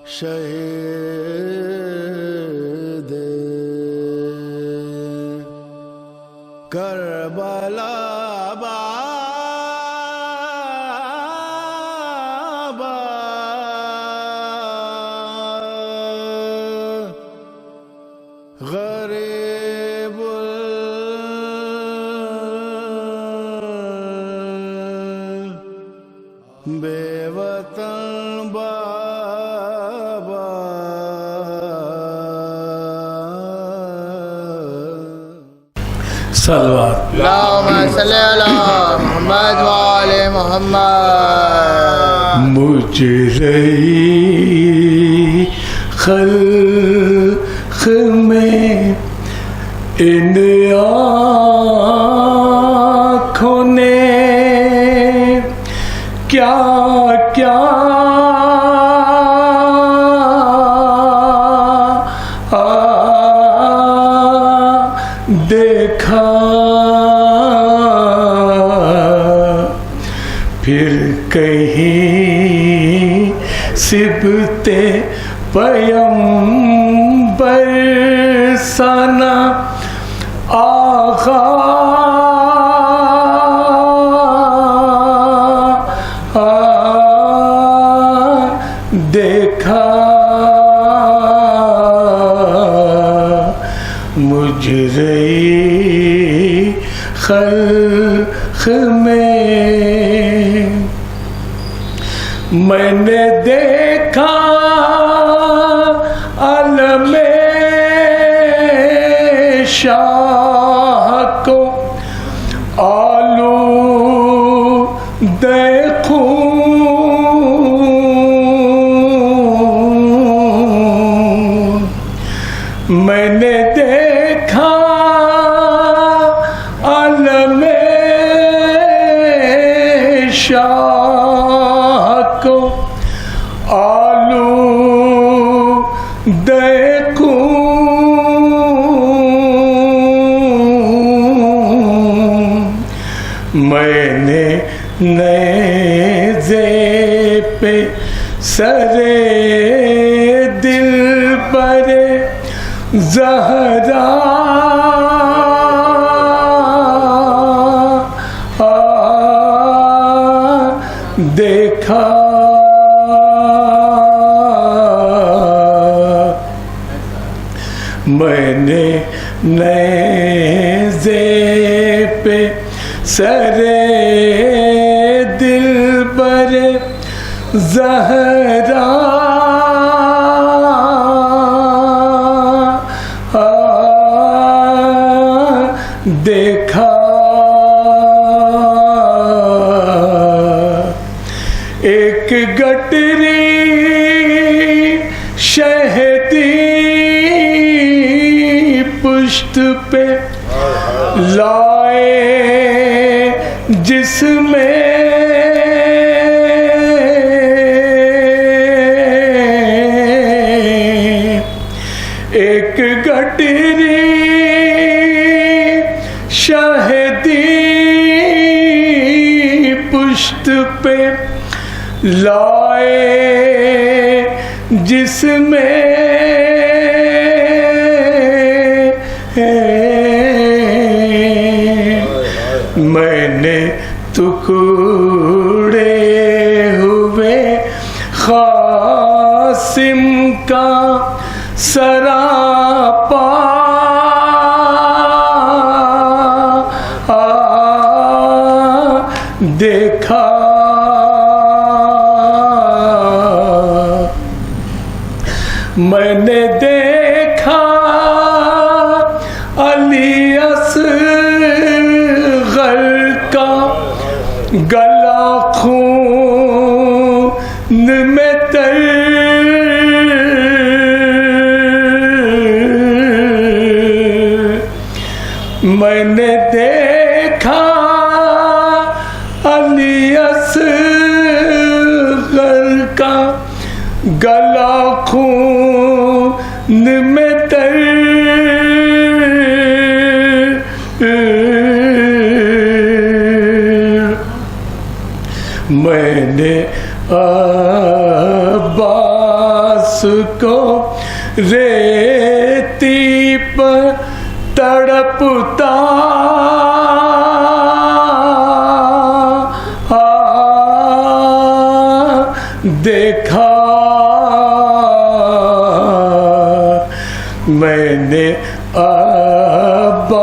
شہید کربلا بابا غریب بے وطن بابا صلوات اللہم صلی علی محمد وآل محمد مجرئی خلق میں ان آنکھوں نے کیا کیا دیکھا پھر کہیں صبت پیمبر سنا آغا دیکھا مجرئی خلق میں نے دیکھا علم شاہ کو آلودہ خون میں نے دیکھا علم شاہ کو آلودہ خون میں نے نیزے پہ سر دل پر زہرا دیکھا میں نے نیزے پہ سر دل پر زہرا دیکھا ایک گٹری شہدی پشت پہ لائے جس میں ایک گٹری شہدی پشت پہ لائے جس میں میں نے ٹکڑے ہوئے قاسم کا سراپا دیکھا میں نے دیکھا علی اصغر کا گلا خون میں تر میں نے دیکھا علی اصغر کا گلا خون میں تر میں نے عباس عباس کو ریتی پر تڑپتا دیکھا میں نے عباس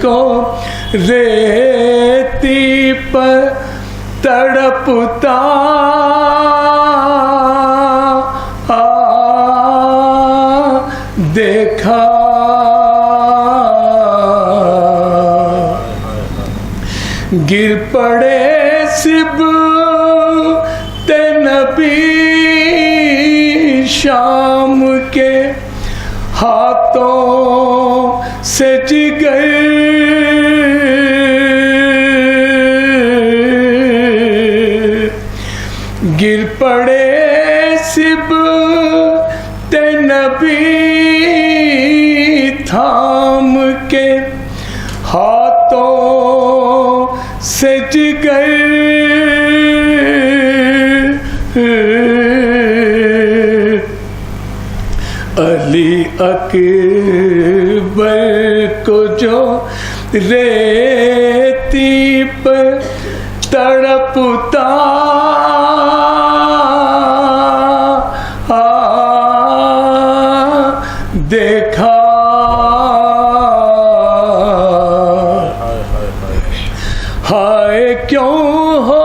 کو ریتی پر تڑپتا دیکھا گر پڑے صبح نبی شام کے ہاتھوں سے جگر گر پڑے صبح نبی تھام کے ہاتھوں سے جگر علی اکبر کو جو ریتی پر تڑپتا دیکھا ہائے کیوں ہو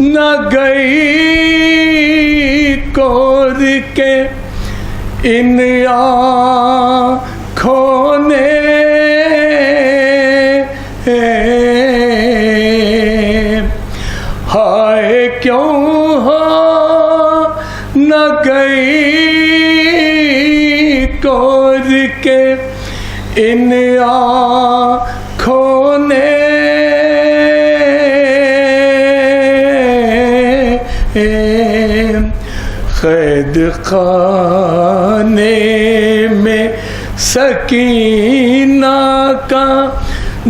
نہ گئی کور کے ان آنکھوں نے ہائے کیوں ہو نہ گئی کور کے ان آنکھوں نے قید خانے میں سکینہ کا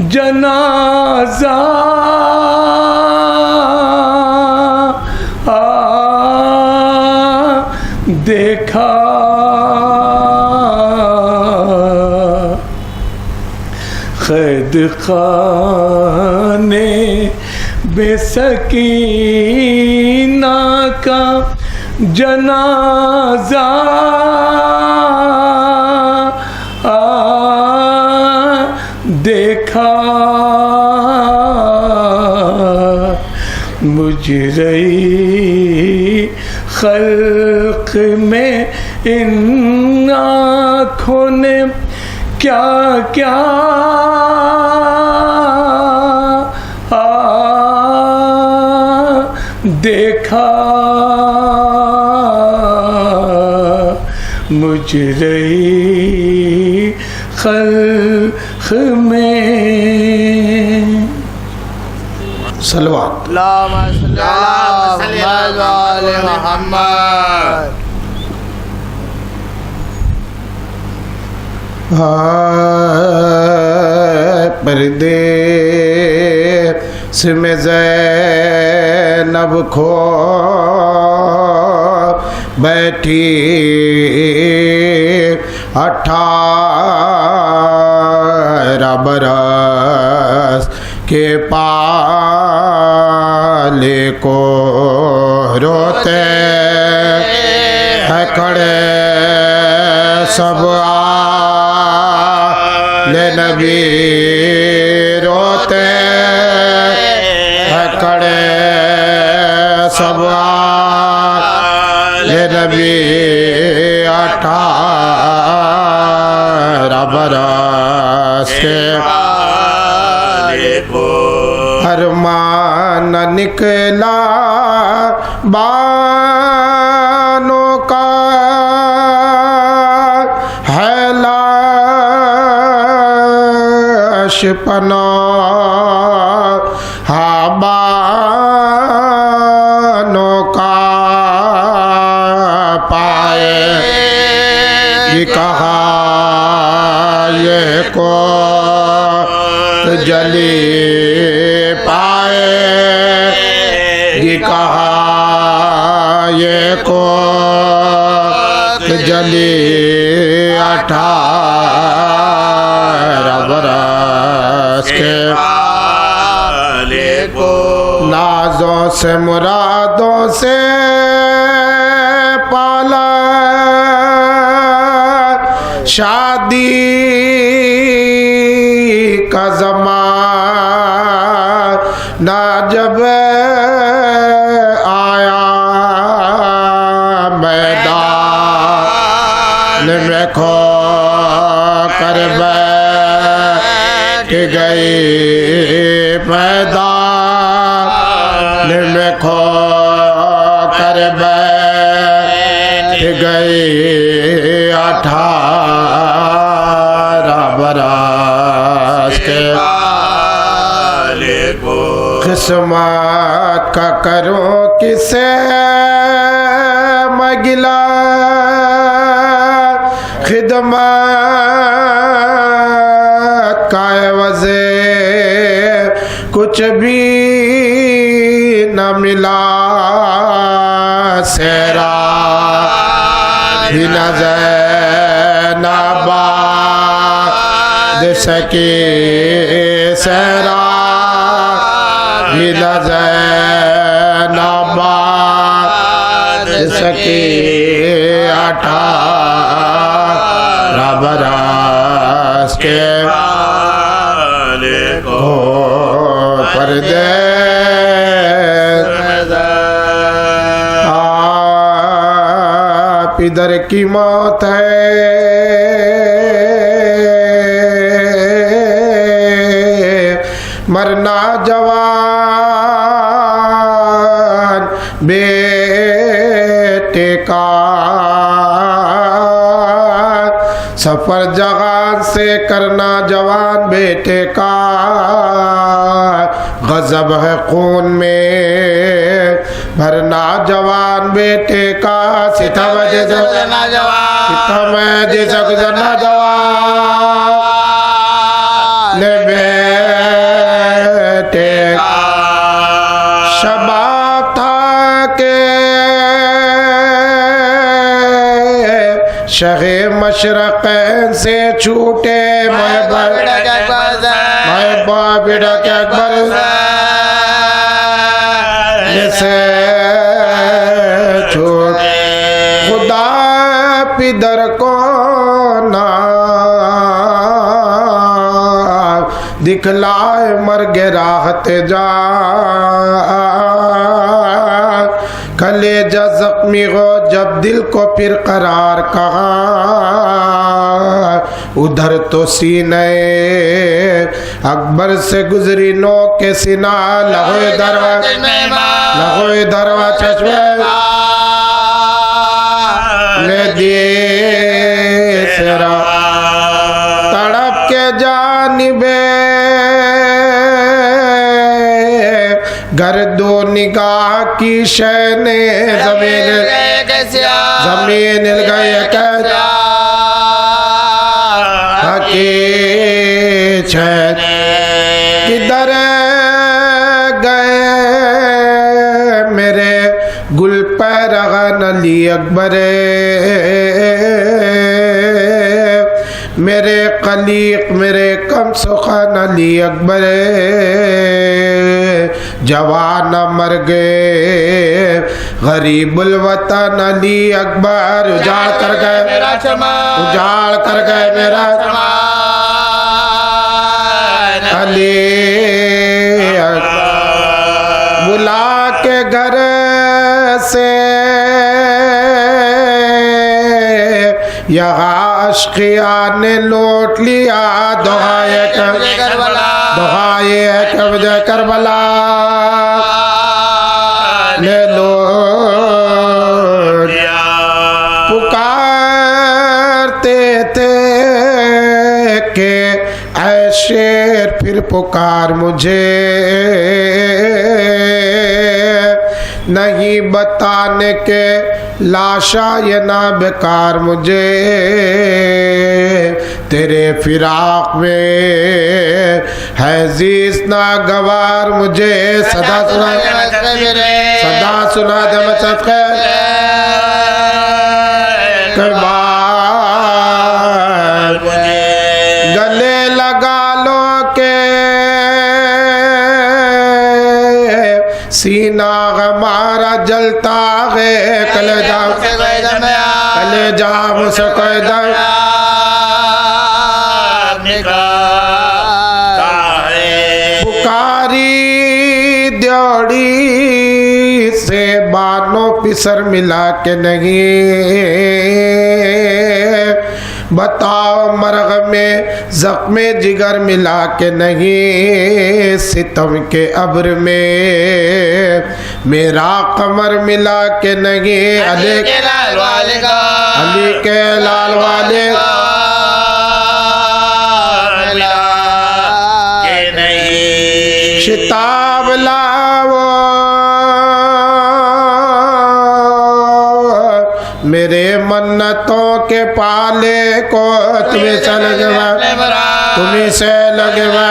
جنازہ دیکھا قید خانے میں سکینہ کا جنازہ دیکھا مجرئی خلق میں ان آنکھوں نے کیا کیا دیکھا مجرئی خلق میں صلوات اللہم صلی علی محمد وآل محمد پردیس میں زینب کھو بیٹھی 18 برس کے پالے کو روتے ہیں کھڑے سب آل نبی روتے ہیں کھڑے سب آل نبی 18 برس کے ارمان نکلا بانوں کا ہے لاش پناہ بانوں کا پائے یہ کہا یہ کو جلی پائے یہ کہا یہ علی 18 برس کے نازوں سے مرادوں سے پالا شادی کا زمانہ جب آیا میدان میں کھو کر بیٹھ گئی میدان میں کھو کر بیٹھ گئی 18 برس کے قسمت کا کروں کسے مگلا خدمت کا عوض کچھ بھی نہ ملا سیرا بھی نہ زینب دے سکی سیرا بھی نہ زینب دے سکی 18 برس کے پردے آپ ادھر کی موت ہے مرنا جوان بیٹے کا سفر جہان سے کرنا جوان بیٹے کا غضب ہے خون میں بھرنا جوان بیٹے کا ستم ہے جیسا گزرنا جوان بیٹے کا شباب تھا کہ شہ مشرقین سے چھوٹے محبا بیڑا کے اکبر جیسے چھوٹے خدا پدر کو نہ دکھلائے مرگ راحت جان کلیجہ زخمی ہو جب دل کو پھر قرار کہا ادھر تو سینے اکبر سے گزری نو کے سینہ لہوئے دروا چشمے لے دیے سرا تڑپ کے جانبے گردو نگاہ کی شینے زمین ہل گئی کدھر گئے میرے گل پیرغن علی اکبر میرے قلیق میرے کم سخن علی اکبر جوان مر گئے غریب الوطن علی اکبر اجاڑ کر گئے میرا علی بلا کے گھر سے یہاں اشقیاء نے لوٹ لیا دعائے کبج کربلا نے لوٹ پکارتے تھے کہ اے شیر پھر پکار مجھے نہیں بتانے کے لاشا یہ نہ بیکار مجھے تیرے فراق میں ہے زیست ناگوار مجھے صدا سنا دے مچت خیر کربار ملتا ہے کلیجہ کلیجہ مجھ سے کوئی دم پکاری دیوڑی سے بانو پسر ملا کے نہیں بتاؤ مرغ میں زخم جگر ملا کے نہیں ستم کے ابر میں میرا قمر ملا کے نہیں علی کے لال والے شتاب لاؤ میرے منتوں کے پالے کو تمہیں سے لگوا تمہیں سے لگوا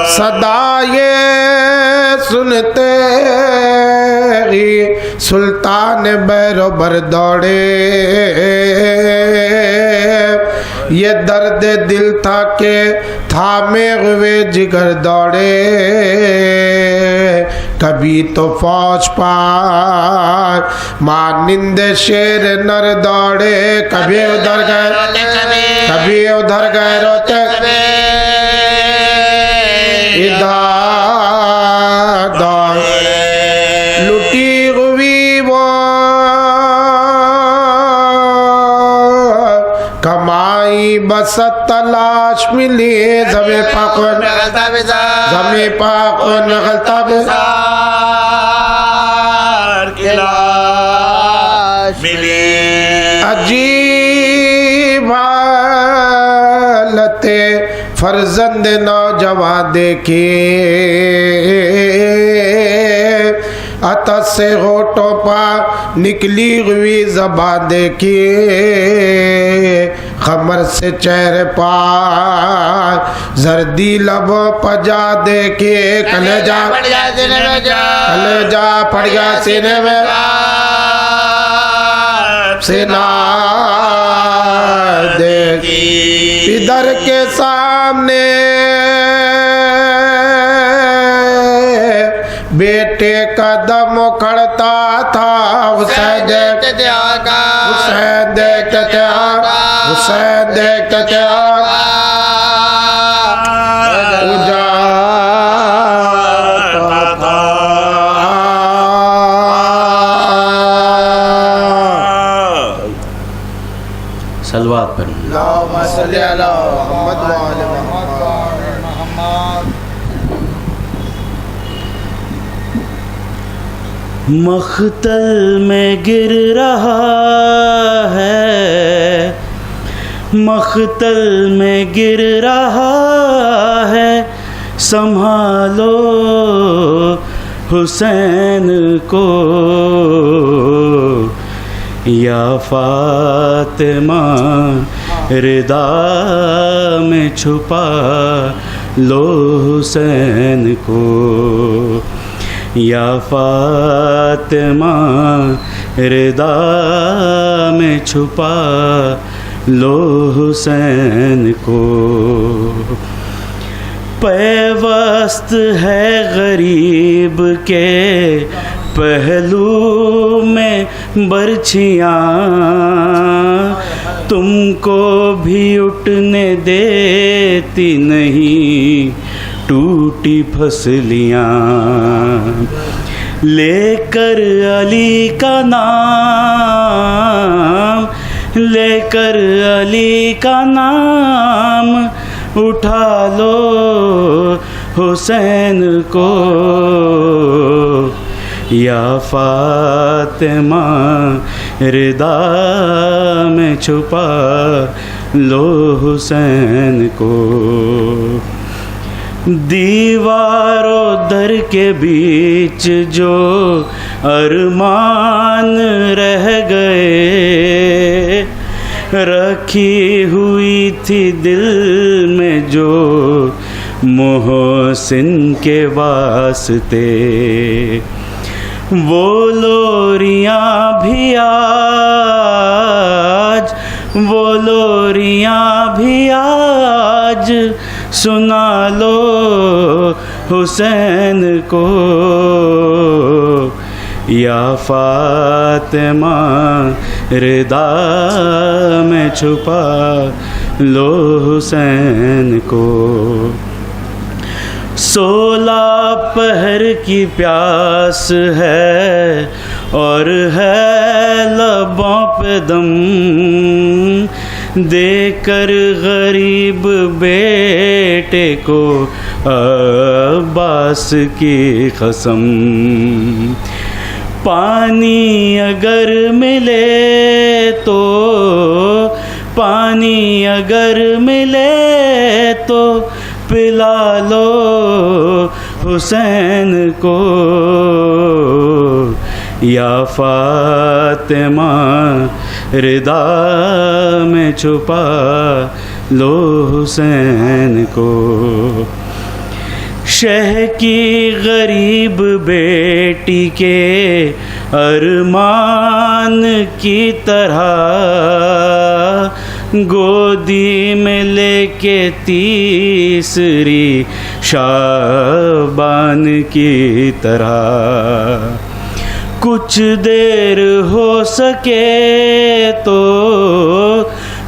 صدا یہ سنتے ہی سلطان بیرو بر دوڑے یہ درد دل تھا کہ تھامے ہوئے جگر دوڑے کبھی تو فوج پار مانند شیر نر دوڑے کبھی ادھر گئے روتے ادھر دوڑ لٹی ہوئی وہ کمائی بس تلاش ملی زمیں پاکن غلطہ عجیب حالت فرزند نوجوان دیکھے عطس سے ہونٹوں پا نکلی ہوئی زبان دیکھیے خمر سے چہرے پار زردی لبوں پجا دیکھیے کلیجہ پڑ گیا سینے میں سینا دیکھی ادھر کے سامنے بیٹے کا دم اکھڑتا تھا حسین دیکھتے تھے صلوات پر اللہم صلی علی محمد و آل محمد مختل میں گر رہا ہے مختل میں گر رہا ہے سنبھالو حسین کو یا فاطمہ ردا میں چھپا لو حسین کو یا فاطمہ ردا میں چھپا لو حسین کو پیوست ہے غریب کے پہلو میں برچھیاں تم کو بھی اٹھنے دیتی نہیں ٹوٹی پھسلیاں لے کر علی کا نام لے کر علی کا نام اٹھا لو حسین کو یا فاطمہ ردا میں چھپا لو حسین کو دیوار و در کے بیچ جو ارمان رہ گئے رکھی ہوئی تھی دل میں جو محسن کے واسطے وہ لوریاں بھی آج وہ لوریاں بھی آج سنا لو حسین کو، یا فاطمہ رضا میں چھپا لو حسین کو۔ 16 پہر کی پیاس ہے اور ہے لبوں پہ دم، دے کر غریب بیٹے کو عباس کی قسم، پانی اگر ملے تو، پانی اگر ملے تو پلا لو حسین کو، یا فاطمہ رضا میں چھپا لو حسین کو۔ شہ کی غریب بیٹی کے ارمان کی طرح، گودی میں لے کے تیسری شعبان کی طرح، کچھ دیر ہو سکے تو،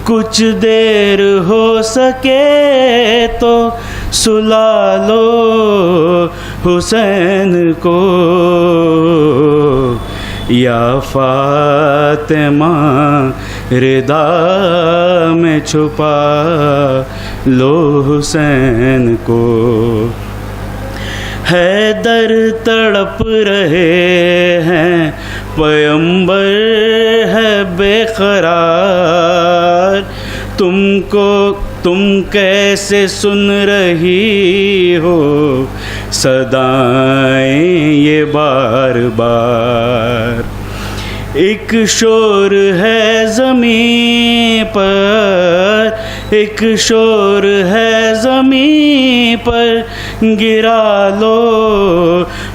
کچھ دیر ہو سکے تو سلا لو حسین کو، یا فاطمہ رضا میں چھپا لو حسین کو۔ حیدر تڑپ رہے ہیں، پیغمبر ہے بے قرار، تم کیسے سن رہی ہو صدائیں یہ بار بار، ایک شور ہے زمین پر، ایک شور ہے زمین پر، گرا لو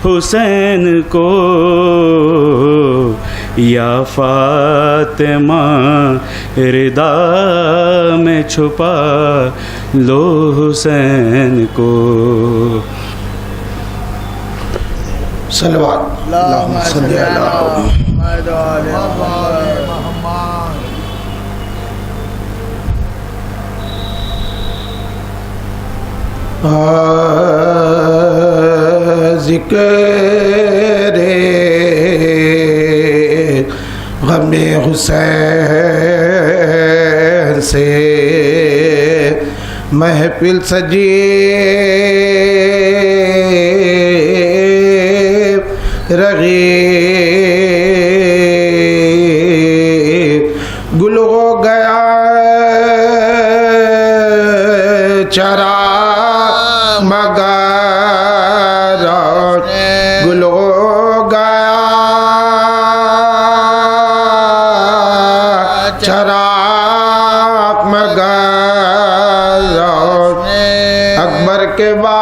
حسین کو، یا فاطمہ رضا میں چھپا لو حسین کو۔ صلوات اللہم صلی علی محمد وعلی محمد۔ ذکر غم حسین سے محفل سجی رہی، گل ہو گیا چرا مگر، گل ہو گیا چراغ مگر، اکبر کے بعد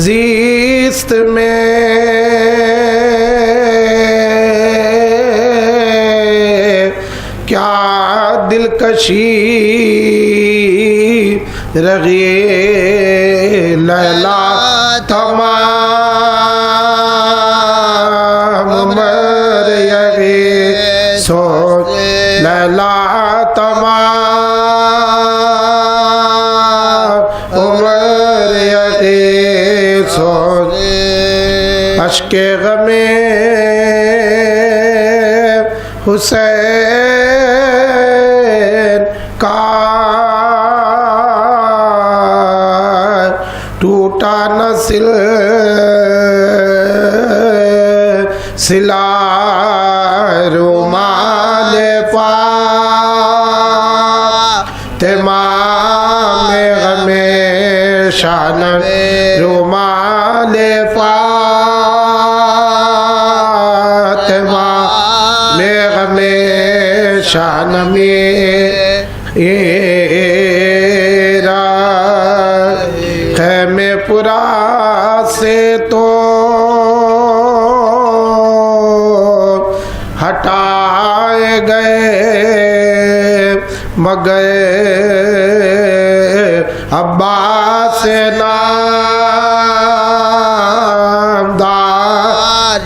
زیست میں کیا دلکشی رہی، لیلا تمام عمر یہی سوچ، لیلا تمام عمر یہی سوچ، اشک غم حسین کا ٹوٹا نہ سلا رومال فاطمہ میں غم شان، رومال فاطمہ میں غم شان میرا، خیمے پورا سے تو ہٹائے گئے مگئے عباس نامدار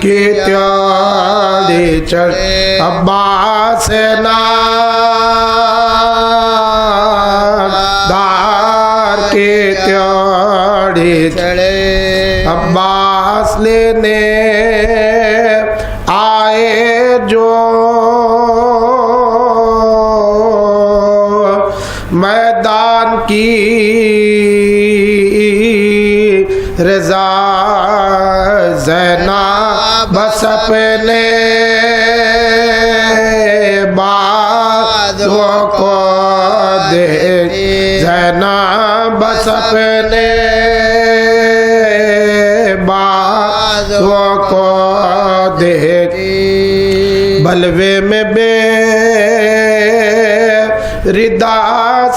کی تیاری چڑھ عباس نامدار کی تیاری چڑھے عباس لینے آئے جو میدان کی رضا زینب بس اپنے بازوں کو دیکھ زینب بس اپنے بازوں کو دیکھ بلوے میں بے ردا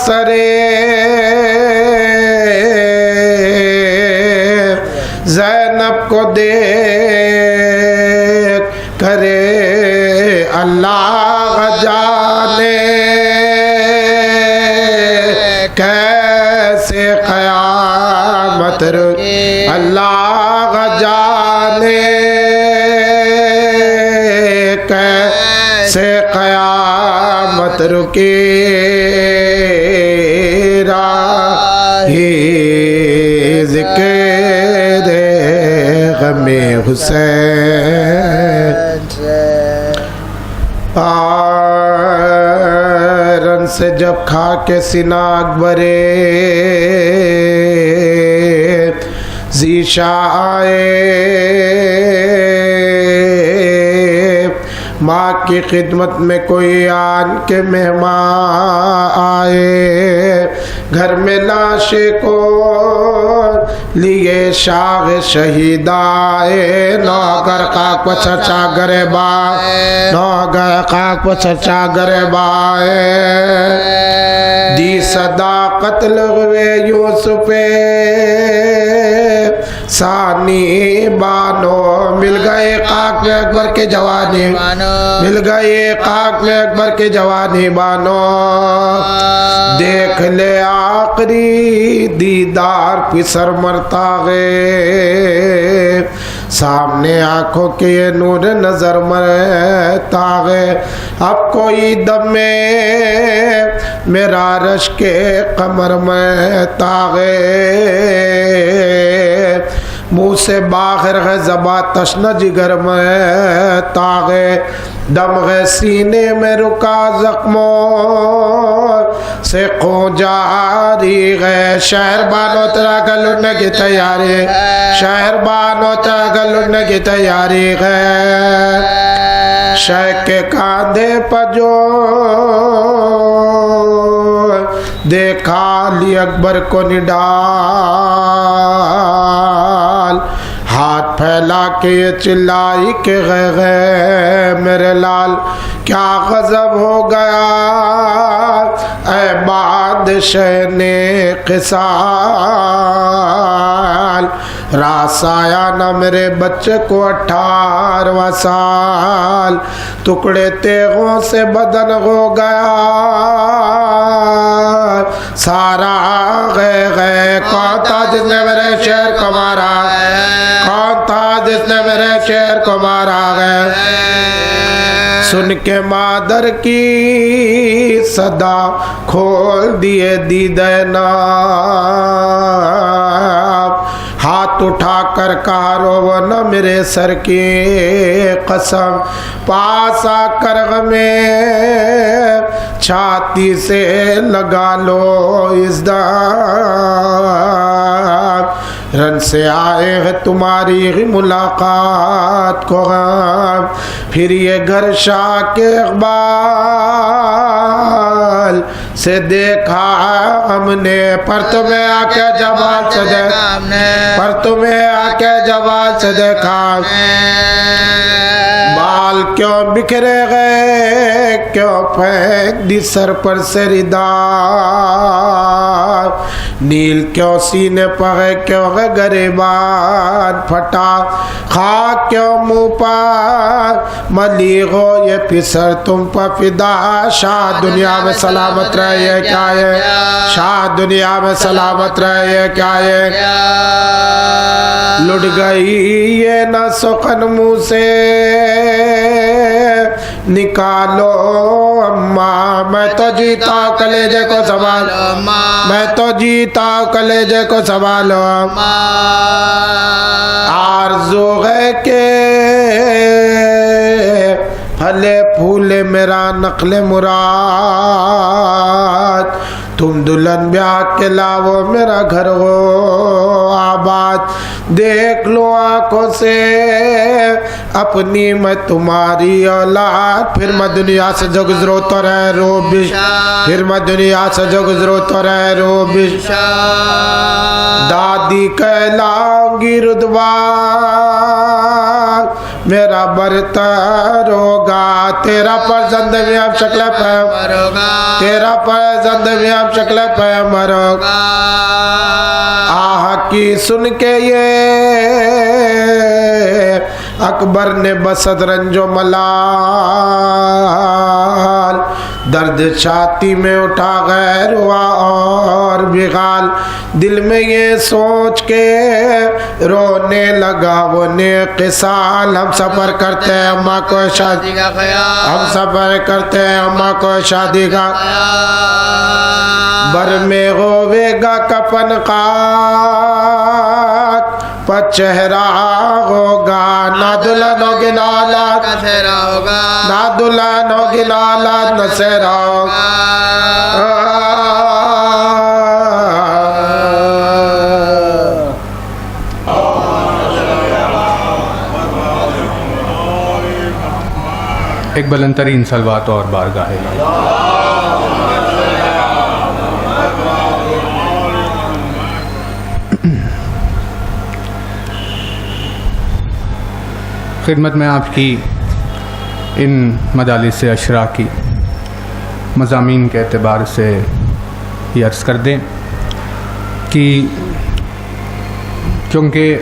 سرے زینب کو دیکھ کرے اللہ جانے کیسے قیامت رکے اللہ جانے کیسے قیامت رکے راہی ذکر غم حسین رن سے جب کھا کے سینہ اکبرے ذیشا آئے ماں کی خدمت میں کوئی آن کے مہمان آئے گھر میں لاشے کو لیے شاغ شہید آئے نوگر خاک پر چچا گریبائے نوگر خاک پر چچا گریبائے دی صداقت لغوے یوسف ثانی بانو مل گئے خاک میں اکبر کے جوانی مل گئے خاک میں اکبر کے جوانی بانو دیکھ لے آخری دیدار پسر مرتا گئے سامنے آنکھوں کے یہ نور نظر مرتا گئے اب کوئی دم میں میرا رش کے قمر میں تاغے منہ سے باہر ہے زباں تشنہ جگر میں تاغے دم ہے سینے میں رکا زخموں سے خون جاری ہے شہر بانو تیرا گل اڑنے کی تیاری شہر بانو تیرا گل اڑنے کی تیاری ہے شیخ کے کاندھے پر جو دیکھا علی اکبر کو نڈال ہاتھ پھیلا کے یہ چلائی کہ غے میرے لال کیا غضب ہو گیا اے بادشاہ نے قصال راس آیا نہ میرے بچے کو 18واں سال ٹکڑے تیغوں سے بدن ہو گیا سارا غے کون تھا جس نے میرے شہر کو مارا کون تھا جس نے میرے شہر کو مارا گئے سن کے مادر کی صدا کھول دیے دیدے ناب ہاتھ اٹھا کر کہا رو نہ میرے سر کی قسم پاس آ کر غمیں چھاتی سے لگا لو اس دام رن سے آئے ہیں تمہاری ملاقات کو غم پھر یہ گھر شاہ کے اقبال سے دیکھا ہم نے پر تمہیں آ کے جوال سے دیکھا پر تمہیں آ کے جوال سے دیکھا بال کیوں بکھرے گئے کیوں پھینک دی سر پر سے ردا نیل کیوں سینے پر ہے کیوں ہے گریبان پھٹا خاک کیوں منہ پر ملی ہو یہ پسر تم پر فدا شاہ دنیا میں سلامت رہے یہ کیا ہے شاہ دنیا میں سلامت رہے یہ کیا ہے لٹ گئی یہ نہ سخن منہ سے نکالو اماں میں تو جیتا ہوں کلیجے کو سنبھالو میں تو جیتا ہوں کلیجے کو سنبھالو آرزو ہے کہ پھلے پھولے میرا نقل مراد تم دلہن بیاہ کے لاؤ میرا گھر ہو آباد دیکھ لو آنکھوں سے اپنی میں تمہاری اولاد پھر میں دنیا سے جو گزرو تو رہ رو بش پھر میں دنیا سے جو گزرو تو رہ رو بش دادی کہلاؤں گی ردوان میرا برتر ہوگا تیرا فرزند بھی ہم شکل پیغمبر ہوگا تیرا فرزند بھی ہم شکل پیغمبر ہوگا آہ کی سن کے یہ اکبر نے بسد رنج و ملال درد چھاتی میں اٹھا غیر ہوا اور بغال دل میں یہ سوچ کے رونے لگا وہ نیک سال ہم سفر کرتے ہیں اماں کو شادی کا خیال ہم سفر کرتے ہیں اماں کو شادی کا بر میں ہوئے گا کفن خاک پر چہرہ ہوگا نہ دلہن ہوگی نہ اولاد نہ دلہن ہوگی نہ اولاد نہ سہرا ہوگا ایک بلند ترین صلوات اور بارگاہ خدمت میں آپ کی ان مجالس عشرہ کی مضامین کے اعتبار سے یہ عرض کر دیں کہ چونکہ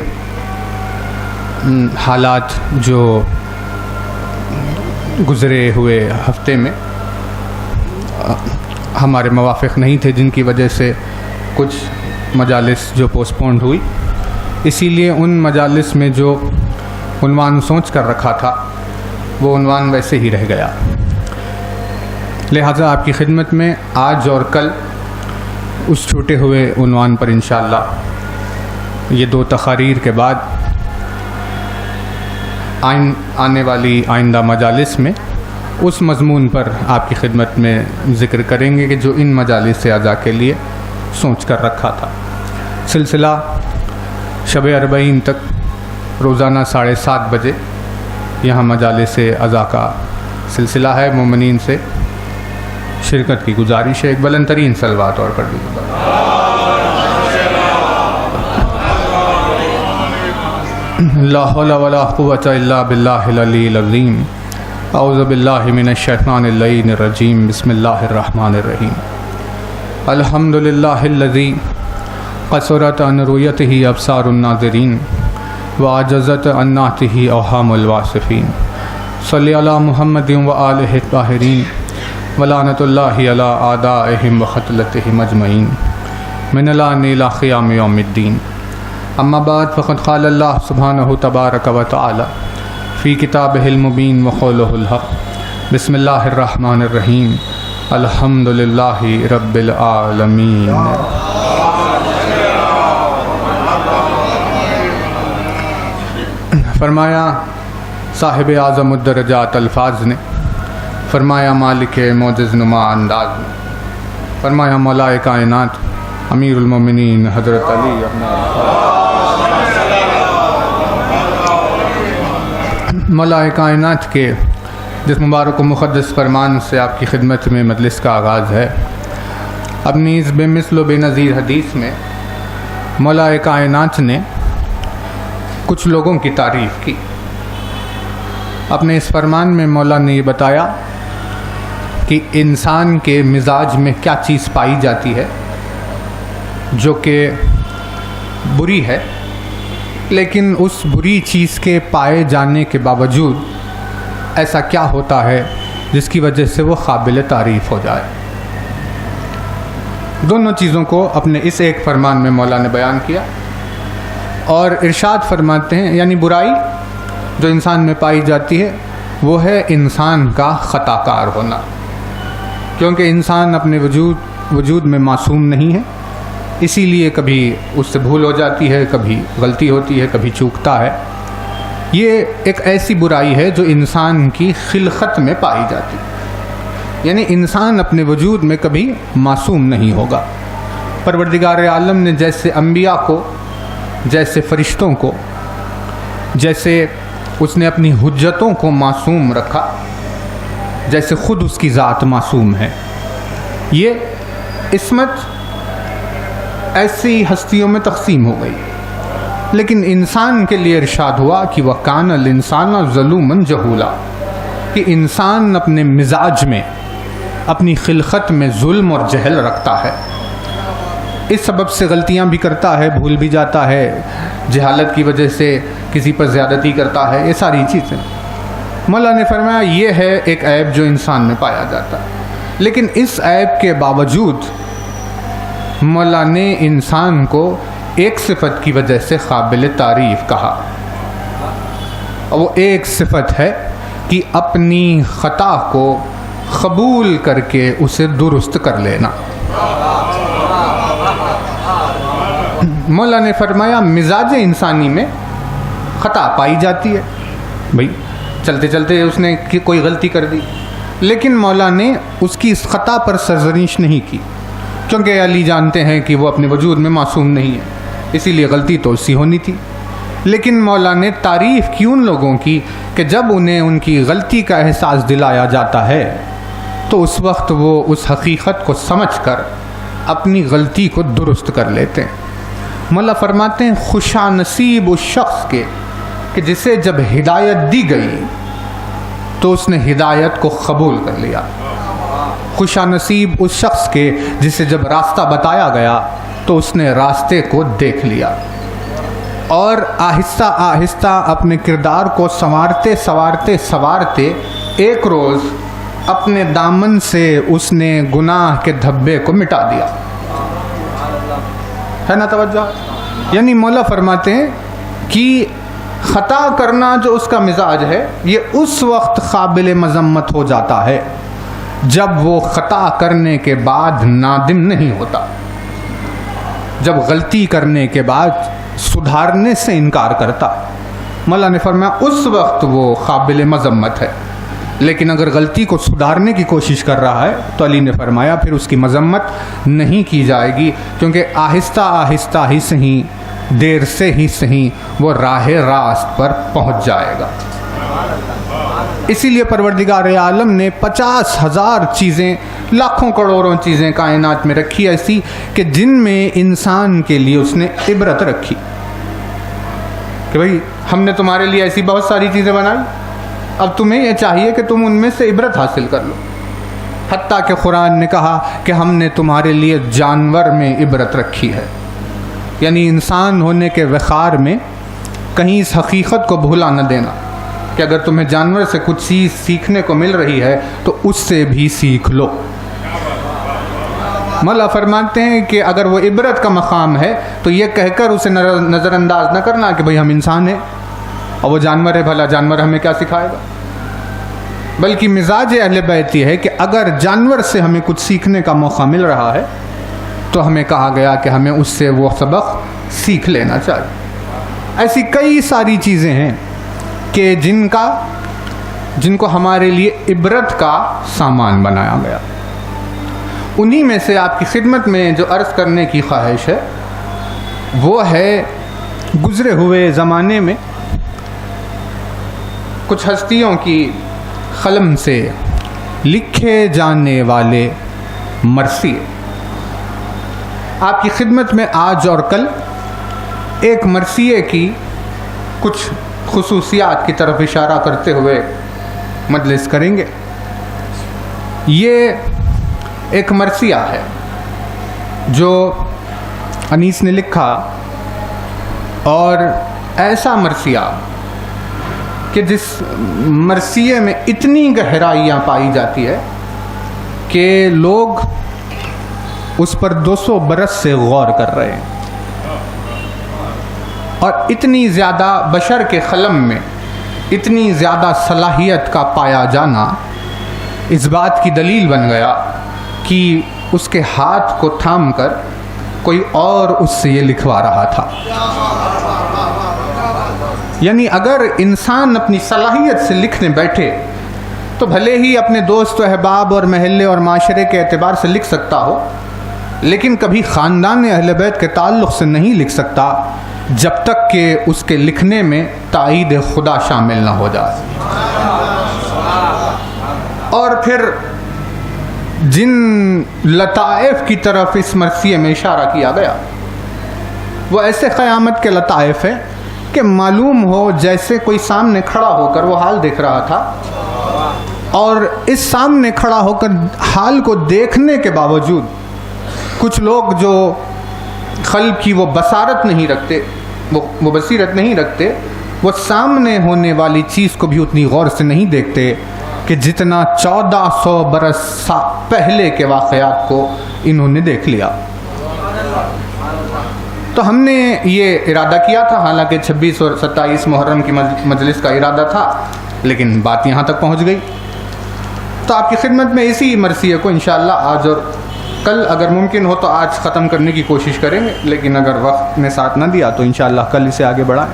حالات جو گزرے ہوئے ہفتے میں ہمارے موافق نہیں تھے جن کی وجہ سے کچھ مجالس جو پوسٹ پونڈ ہوئی اسی لیے ان مجالس میں جو عنوان سوچ کر رکھا تھا وہ عنوان ویسے ہی رہ گیا لہٰذا آپ کی خدمت میں آج اور کل اس چھوٹے ہوئے عنوان پر انشاءاللہ یہ 2 تقاریر کے بعد آنے والی آئندہ مجالس میں اس مضمون پر آپ کی خدمت میں ذکر کریں گے کہ جو ان مجالس اعضاء کے لیے سوچ کر رکھا تھا سلسلہ شب اربعین تک روزانہ 7:30 بجے یہاں مجالس اعضاء کا سلسلہ ہے مومنین سے شرکت کی گزارش ہے ایک بلند ترین صلوات اور پڑھ دیجیے لا حول ولا قوة الا باللہ العلی العظیم اعوذ باللہ من الشیطان اللعین الرجیم بسم اللہ الرحمن الرحیم الحمدللہ الذی قصرت عن رؤیتہ ابصار الناظرین وعجزت عن نعتہ اوہام الواصفین صلی علی محمد وآلہ الطاہرین ولعنۃ اللہ علی اعدائہم وقتلتہم اجمعین من الآن الی قیام یوم الدین اما بعد فقد قال اللہ سبحانہ تبارک و تعالی فی کتابہ المبین وقولہ الحق بسم اللہ الرحمن الرحیم الحمدللہ رب العالمین فرمایا صاحب اعظم الدرجات الفاظ نے فرمایا مالک معجز نما انداز نے فرمایا مولائے کائنات امیر المومنین حضرت علی مولائے کائنات کے جس مبارک و مقدس فرمان سے آپ کی خدمت میں مجلس کا آغاز ہے اپنی اس بے مثل و بے نظیر حدیث میں مولائے کائنات نے کچھ لوگوں کی تعریف کی اپنے اس فرمان میں مولا نے یہ بتایا کہ انسان کے مزاج میں کیا چیز پائی جاتی ہے جو کہ بری ہے، لیکن اس بری چیز کے پائے جانے کے باوجود ایسا کیا ہوتا ہے جس کی وجہ سے وہ قابل تعریف ہو جائے؟ دونوں چیزوں کو اپنے اس ایک فرمان میں مولا نے بیان کیا اور ارشاد فرماتے ہیں، یعنی برائی جو انسان میں پائی جاتی ہے وہ ہے انسان کا خطا کار ہونا، کیونکہ انسان اپنے وجود میں معصوم نہیں ہے، اسی لیے کبھی اس سے بھول ہو جاتی ہے، کبھی غلطی ہوتی ہے، کبھی چوکتا ہے۔ یہ ایک ایسی برائی ہے جو انسان کی خلقت میں پائی جاتی ہے، یعنی انسان اپنے وجود میں کبھی معصوم نہیں ہوگا۔ پروردگار عالم نے جیسے انبیاء کو، جیسے فرشتوں کو، جیسے اس نے اپنی حجتوں کو معصوم رکھا، جیسے خود اس کی ذات معصوم ہے، یہ عصمت ایسی ہستیوں میں تقسیم ہو گئی۔ لیکن انسان کے لیے ارشاد ہوا کہ وَكَانَ الْإِنسَانَ ظَلُومًا جَهُولًا، کہ انسان اپنے مزاج میں، اپنی خلقت میں ظلم اور جہل رکھتا ہے، اس سبب سے غلطیاں بھی کرتا ہے، بھول بھی جاتا ہے، جہالت کی وجہ سے کسی پر زیادتی کرتا ہے، یہ ساری چیزیں مولا نے فرمایا یہ ہے ایک عیب جو انسان میں پایا جاتا ہے۔ لیکن اس عیب کے باوجود مولا نے انسان کو ایک صفت کی وجہ سے قابل تعریف کہا، اور وہ ایک صفت ہے کہ اپنی خطا کو قبول کر کے اسے درست کر لینا۔ مولا نے فرمایا مزاج انسانی میں خطا پائی جاتی ہے، بھئی چلتے چلتے اس نے کوئی غلطی کر دی، لیکن مولا نے اس کی اس خطا پر سرزنش نہیں کی، کیونکہ علی جانتے ہیں کہ وہ اپنے وجود میں معصوم نہیں ہے، اسی لیے غلطی تو اسی ہونی تھی۔ لیکن مولا نے تعریف کی ان لوگوں کی کہ جب انہیں ان کی غلطی کا احساس دلایا جاتا ہے تو اس وقت وہ اس حقیقت کو سمجھ کر اپنی غلطی کو درست کر لیتے ہیں۔ مولا فرماتے ہیں خوشا نصیب اس شخص کے کہ جسے جب ہدایت دی گئی تو اس نے ہدایت کو قبول کر لیا، خوشا نصیب اس شخص کے جسے جب راستہ بتایا گیا تو اس نے راستے کو دیکھ لیا، اور آہستہ آہستہ اپنے کردار کو سنوارتے ایک روز اپنے دامن سے اس نے گناہ کے دھبے کو مٹا دیا۔ ہے نا توجہ؟ یعنی مولا فرماتے ہیں کہ خطا کرنا جو اس کا مزاج ہے یہ اس وقت قابل مذمت ہو جاتا ہے جب وہ خطا کرنے کے بعد نادم نہیں ہوتا، جب غلطی کرنے کے بعد سدھارنے سے انکار کرتا۔ مولا نے فرمایا اس وقت وہ قابل مذمت ہے، لیکن اگر غلطی کو سدھارنے کی کوشش کر رہا ہے تو علی نے فرمایا پھر اس کی مذمت نہیں کی جائے گی، کیونکہ آہستہ آہستہ ہی صحیح، دیر سے ہی صحیح وہ راہ راست پر پہنچ جائے گا۔ اسی لیے پروردگار عالم نے 50,000 چیزیں، لاکھوں کروڑوں چیزیں کائنات میں رکھی ایسی کہ جن میں انسان کے لیے اس نے عبرت رکھی، کہ بھئی ہم نے تمہارے لیے ایسی بہت ساری چیزیں بنائی، اب تمہیں یہ چاہیے کہ تم ان میں سے عبرت حاصل کر لو۔ حتیٰ کہ قرآن نے کہا کہ ہم نے تمہارے لیے جانور میں عبرت رکھی ہے، یعنی انسان ہونے کے وقار میں کہیں اس حقیقت کو بھولا نہ دینا کہ اگر تمہیں جانور سے کچھ چیز سیکھنے کو مل رہی ہے تو اس سے بھی سیکھ لو۔ مولا فرماتے ہیں کہ اگر وہ عبرت کا مقام ہے تو یہ کہہ کر اسے نظر انداز نہ کرنا کہ بھئی ہم انسان ہیں اور وہ جانور ہے، بھلا جانور ہمیں کیا سکھائے گا، بلکہ مزاج اہل بیت یہ ہے کہ اگر جانور سے ہمیں کچھ سیکھنے کا موقع مل رہا ہے تو ہمیں کہا گیا کہ ہمیں اس سے وہ سبق سیکھ لینا چاہیے۔ ایسی کئی ساری چیزیں ہیں کہ جن کو ہمارے لیے عبرت کا سامان بنایا گیا۔ انہی میں سے آپ کی خدمت میں جو عرض کرنے کی خواہش ہے وہ ہے گزرے ہوئے زمانے میں کچھ ہستیوں کی قلم سے لکھے جانے والے مرثیے۔ آپ کی خدمت میں آج اور کل ایک مرثیے کی کچھ خصوصیات کی طرف اشارہ کرتے ہوئے مجلس کریں گے۔ یہ ایک مرثیہ ہے جو انیس نے لکھا، اور ایسا مرثیہ کہ جس مرثیے میں اتنی گہرائیاں پائی جاتی ہے کہ لوگ اس پر 200 برس سے غور کر رہے ہیں، اور اتنی زیادہ بشر کے قلم میں اتنی زیادہ صلاحیت کا پایا جانا اس بات کی دلیل بن گیا کہ اس کے ہاتھ کو تھام کر کوئی اور اس سے یہ لکھوا رہا تھا۔ یعنی اگر انسان اپنی صلاحیت سے لکھنے بیٹھے تو بھلے ہی اپنے دوست و احباب اور محلے اور معاشرے کے اعتبار سے لکھ سکتا ہو، لیکن کبھی خاندان اہل بیت کے تعلق سے نہیں لکھ سکتا جب تک کہ اس کے لکھنے میں تائید خدا شامل نہ ہو جائے۔ اور پھر جن لطائف کی طرف اس مرثیے میں اشارہ کیا گیا وہ ایسے قیامت کے لطائف ہیں کہ معلوم ہو جیسے کوئی سامنے کھڑا ہو کر وہ حال دیکھ رہا تھا، اور اس سامنے کھڑا ہو کر حال کو دیکھنے کے باوجود کچھ لوگ جو قلب کی وہ بصارت نہیں رکھتے، وہ بصیرت نہیں رکھتے، وہ سامنے ہونے والی چیز کو بھی اتنی غور سے نہیں دیکھتے کہ جتنا 1400 برس پہلے کے واقعات کو انہوں نے دیکھ لیا۔ تو ہم نے یہ ارادہ کیا تھا، حالانکہ 26 اور 27 محرم کی مجلس کا ارادہ تھا، لیکن بات یہاں تک پہنچ گئی، تو آپ کی خدمت میں اسی مرثیے کو انشاءاللہ آج اور کل اگر ممکن ہو تو آج ختم کرنے کی کوشش کریں گے، لیکن اگر وقت نے ساتھ نہ دیا تو انشاءاللہ کل اسے آگے بڑھائیں۔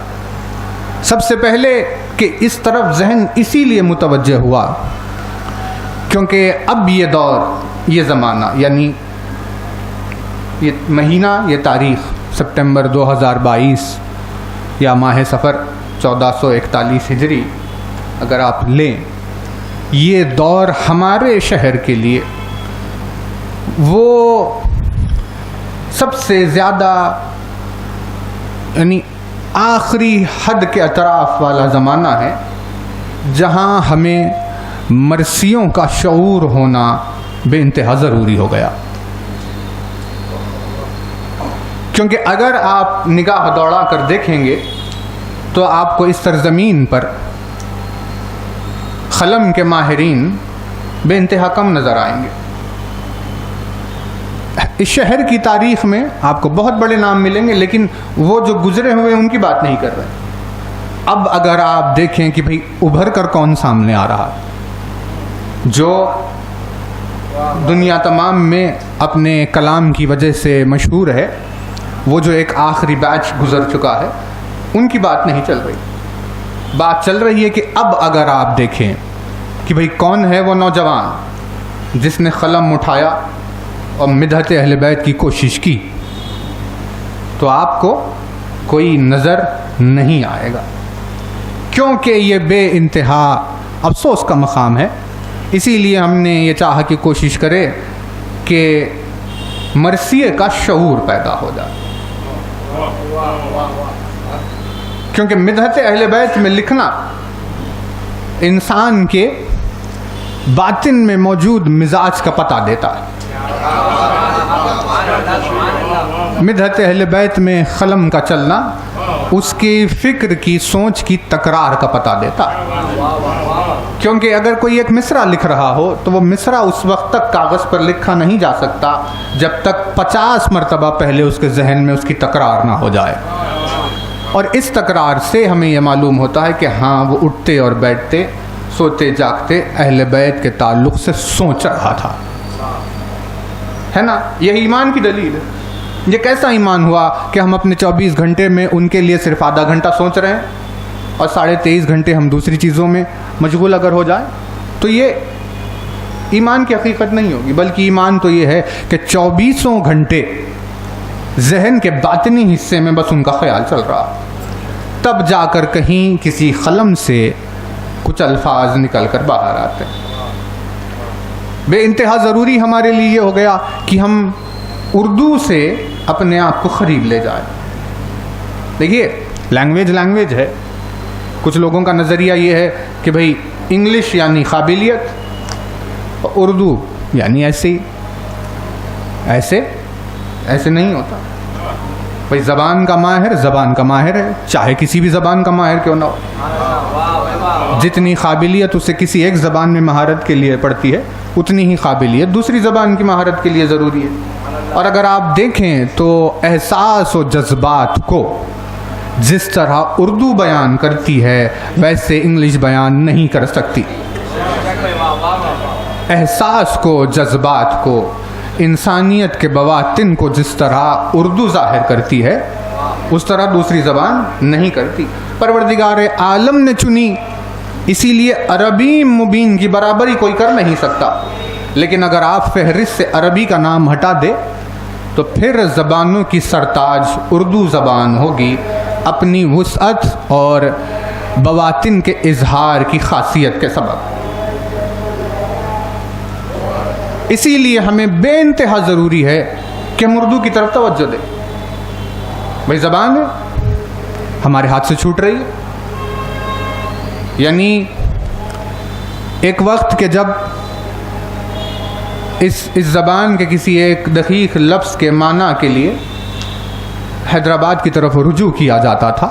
سب سے پہلے کہ اس طرف ذہن اسی لیے متوجہ ہوا کیونکہ اب یہ دور، یہ زمانہ، یعنی یہ مہینہ، یہ تاریخ سپتمبر 2022 یا ماہ صفر 1441 ہجری اگر آپ لیں، یہ دور ہمارے شہر کے لیے وہ سب سے زیادہ یعنی آخری حد کے اطراف والا زمانہ ہے جہاں ہمیں مرثیوں کا شعور ہونا بے انتہا ضروری ہو گیا۔ کیونکہ اگر آپ نگاہ دوڑا کر دیکھیں گے تو آپ کو اس سرزمین پر قلم کے ماہرین بے انتہا کم نظر آئیں گے۔ اس شہر کی تاریخ میں آپ کو بہت بڑے نام ملیں گے، لیکن وہ جو گزرے ہوئے ان کی بات نہیں کر رہے۔ اب اگر آپ دیکھیں کہ بھئی ابھر کر کون سامنے آ رہا، جو دنیا تمام میں اپنے کلام کی وجہ سے مشہور ہے، وہ جو ایک آخری بیچ گزر چکا ہے، ان کی بات نہیں چل رہی۔ بات چل رہی ہے کہ اب اگر آپ دیکھیں کہ بھئی کون ہے وہ نوجوان جس نے قلم اٹھایا اور مدحت اہل بیت کی کوشش کی، تو آپ کو کوئی نظر نہیں آئے گا، کیونکہ یہ بے انتہا افسوس کا مقام ہے۔ اسی لیے ہم نے یہ چاہا کہ کوشش کرے کہ مرثیے کا شعور پیدا ہو جائے، کیونکہ مدحت اہل بیت میں لکھنا انسان کے باطن میں موجود مزاج کا پتہ دیتا ہے۔ مدحت اہل بیت میں قلم کا چلنا اس کی فکر کی، سوچ کی تکرار کا پتہ دیتا ہے، کیونکہ اگر کوئی ایک مصرع لکھ رہا ہو تو وہ مصرع اس وقت تک کاغذ پر لکھا نہیں جا سکتا جب تک 50 مرتبہ پہلے اس کے ذہن میں اس کی تکرار نہ ہو جائے، اور اس تکرار سے ہمیں یہ معلوم ہوتا ہے کہ ہاں وہ اٹھتے اور بیٹھتے، سوتے جاگتے اہل بیت کے تعلق سے سوچ رہا تھا، ہے نا؟ یہ ایمان کی دلیل ہے۔ یہ کیسا ایمان ہوا کہ ہم اپنے 24 گھنٹے میں ان کے لیے صرف آدھا گھنٹہ سوچ رہے ہیں اور 23.5 گھنٹے ہم دوسری چیزوں میں مشغول اگر ہو جائیں، تو یہ ایمان کی حقیقت نہیں ہوگی، بلکہ ایمان تو یہ ہے کہ 24 گھنٹے ذہن کے باطنی حصے میں بس ان کا خیال چل رہا، تب جا کر کہیں کسی قلم سے کچھ الفاظ نکل کر باہر آتے ہیں۔ بے انتہا ضروری ہمارے لیے یہ ہو گیا کہ ہم اردو سے اپنے آپ کو خرید لے جائیں۔ دیکھیے لینگویج ہے، کچھ لوگوں کا نظریہ یہ ہے کہ بھئی انگلش یعنی قابلیت، اردو یعنی ایسے نہیں ہوتا۔ بھائی زبان کا ماہر زبان کا ماہر ہے، چاہے کسی بھی زبان کا ماہر کیوں نہ ہو، جتنی قابلیت اسے کسی ایک زبان میں مہارت کے لیے پڑتی ہے اتنی ہی قابلیت دوسری زبان کی مہارت کے لیے ضروری ہے۔ اور اگر آپ دیکھیں تو احساس و جذبات کو جس طرح اردو بیان کرتی ہے ویسے انگلش بیان نہیں کر سکتی۔ احساس کو، جذبات کو، انسانیت کے بواطن کو جس طرح اردو ظاہر کرتی ہے اس طرح دوسری زبان نہیں کرتی۔ پروردگار عالم نے چنی، اسی لیے عربی مبین کی برابری کوئی کر نہیں سکتا، لیکن اگر آپ فہرست سے عربی کا نام ہٹا دے تو پھر زبانوں کی سرتاج اردو زبان ہوگی، اپنی وسعت اور بواطن کے اظہار کی خاصیت کے سبب۔ اسی لیے ہمیں بے انتہا ضروری ہے کہ ہم اردو کی طرف توجہ دیں۔ بھائی زبان ہے ہمارے ہاتھ سے چھوٹ رہی ہے، یعنی ایک وقت کہ جب اس زبان کے کسی ایک دقیق لفظ کے معنی کے لیے حیدرآباد کی طرف رجوع کیا جاتا تھا،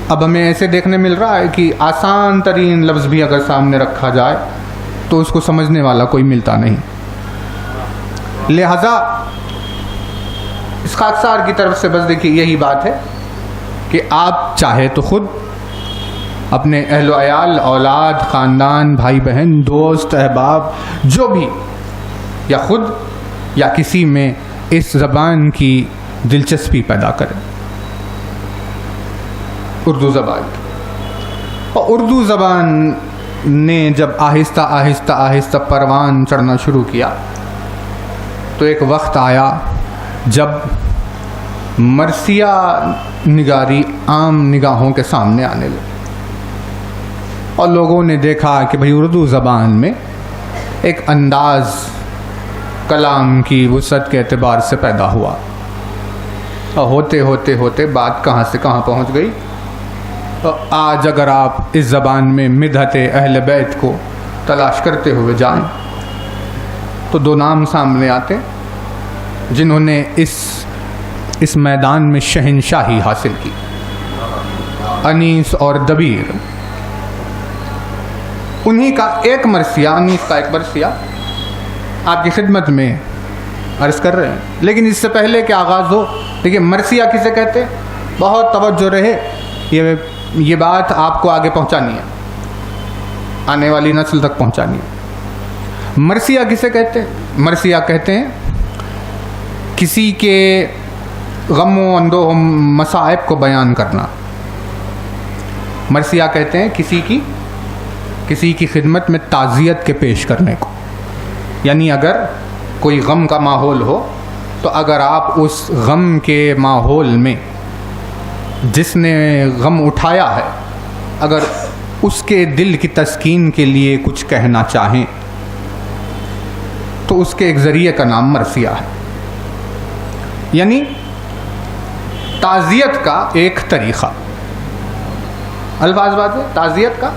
اب ہمیں ایسے دیکھنے مل رہا ہے کہ آسان ترین لفظ بھی اگر سامنے رکھا جائے تو اس کو سمجھنے والا کوئی ملتا نہیں۔ لہذا اس خاکسار کی طرف سے بس دیکھیے یہی بات ہے کہ آپ چاہے تو خود اپنے اہل و عیال، اولاد، خاندان، بھائی بہن، دوست، احباب، جو بھی، یا خود یا کسی میں اس زبان کی دلچسپی پیدا کریں، اردو زبان کی۔ اور اردو زبان نے جب آہستہ آہستہ آہستہ پروان چڑھنا شروع کیا تو ایک وقت آیا جب مرثیہ نگاری عام نگاہوں کے سامنے آنے لگی، اور لوگوں نے دیکھا کہ بھئی اردو زبان میں ایک انداز کلام کی وسعت کے اعتبار سے پیدا ہوا، اور ہوتے ہوتے ہوتے بات کہاں سے کہاں پہنچ گئی۔ تو آج اگر آپ اس زبان میں مدحت اہل بیت کو تلاش کرتے ہوئے جائیں تو دو نام سامنے آتے جنہوں نے اس میدان میں شہنشاہی حاصل کی، انیس اور دبیر۔ انہی کا ایک مرثیہ، انیس کا ایک مرثیہ آپ کی خدمت میں عرض کر رہے ہیں، لیکن اس سے پہلے کہ آغاز ہو دیکھیے مرثیہ کسے کہتے، بہت توجہ رہے، یہ بات آپ کو آگے پہنچانی ہے، آنے والی نسل تک پہنچانی ہے۔ مرثیہ کسے کہتے؟ مرثیہ کہتے ہیں کسی کے غم و اندوہ و مصائب کو بیان کرنا۔ مرثیہ کہتے ہیں کسی کی خدمت میں تعزیت کے پیش کرنے کو، یعنی اگر کوئی غم کا ماحول ہو تو اگر آپ اس غم کے ماحول میں جس نے غم اٹھایا ہے اگر اس کے دل کی تسکین کے لیے کچھ کہنا چاہیں تو اس کے ایک ذریعے کا نام مرثیہ ہے، یعنی تعزیت کا ایک طریقہ۔ الفاظ بات ہے، تعزیت کا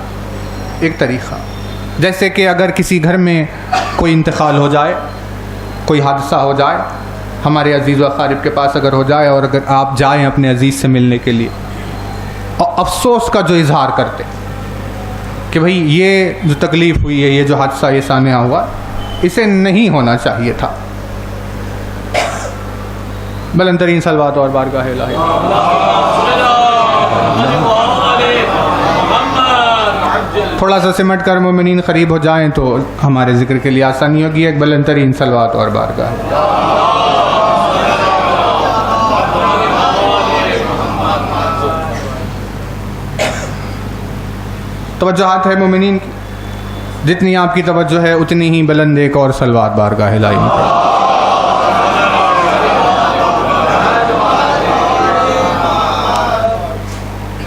ایک طریقہ، جیسے کہ اگر کسی گھر میں کوئی انتقال ہو جائے، کوئی حادثہ ہو جائے، ہمارے عزیز و اقارب کے پاس اگر ہو جائے اور اگر آپ جائیں اپنے عزیز سے ملنے کے لیے اور افسوس کا جو اظہار کرتے کہ بھئی یہ جو تکلیف ہوئی ہے، یہ جو حادثہ یہ سامنے ہوا، اسے نہیں ہونا چاہیے تھا، بلند ترین صلوات اور بارگاہ الہی۔ تھوڑا سا سمٹ کر مومنین قریب ہو جائیں تو ہمارے ذکر کے لیے آسانی ہوگی۔ ایک بلند ترین صلوات اور بارگاہ۔ توجہات ہے مومنین کی، جتنی آپ کی توجہ ہے اتنی ہی بلند ایک اور صلوات بارگاہ الہی میں پڑھیں۔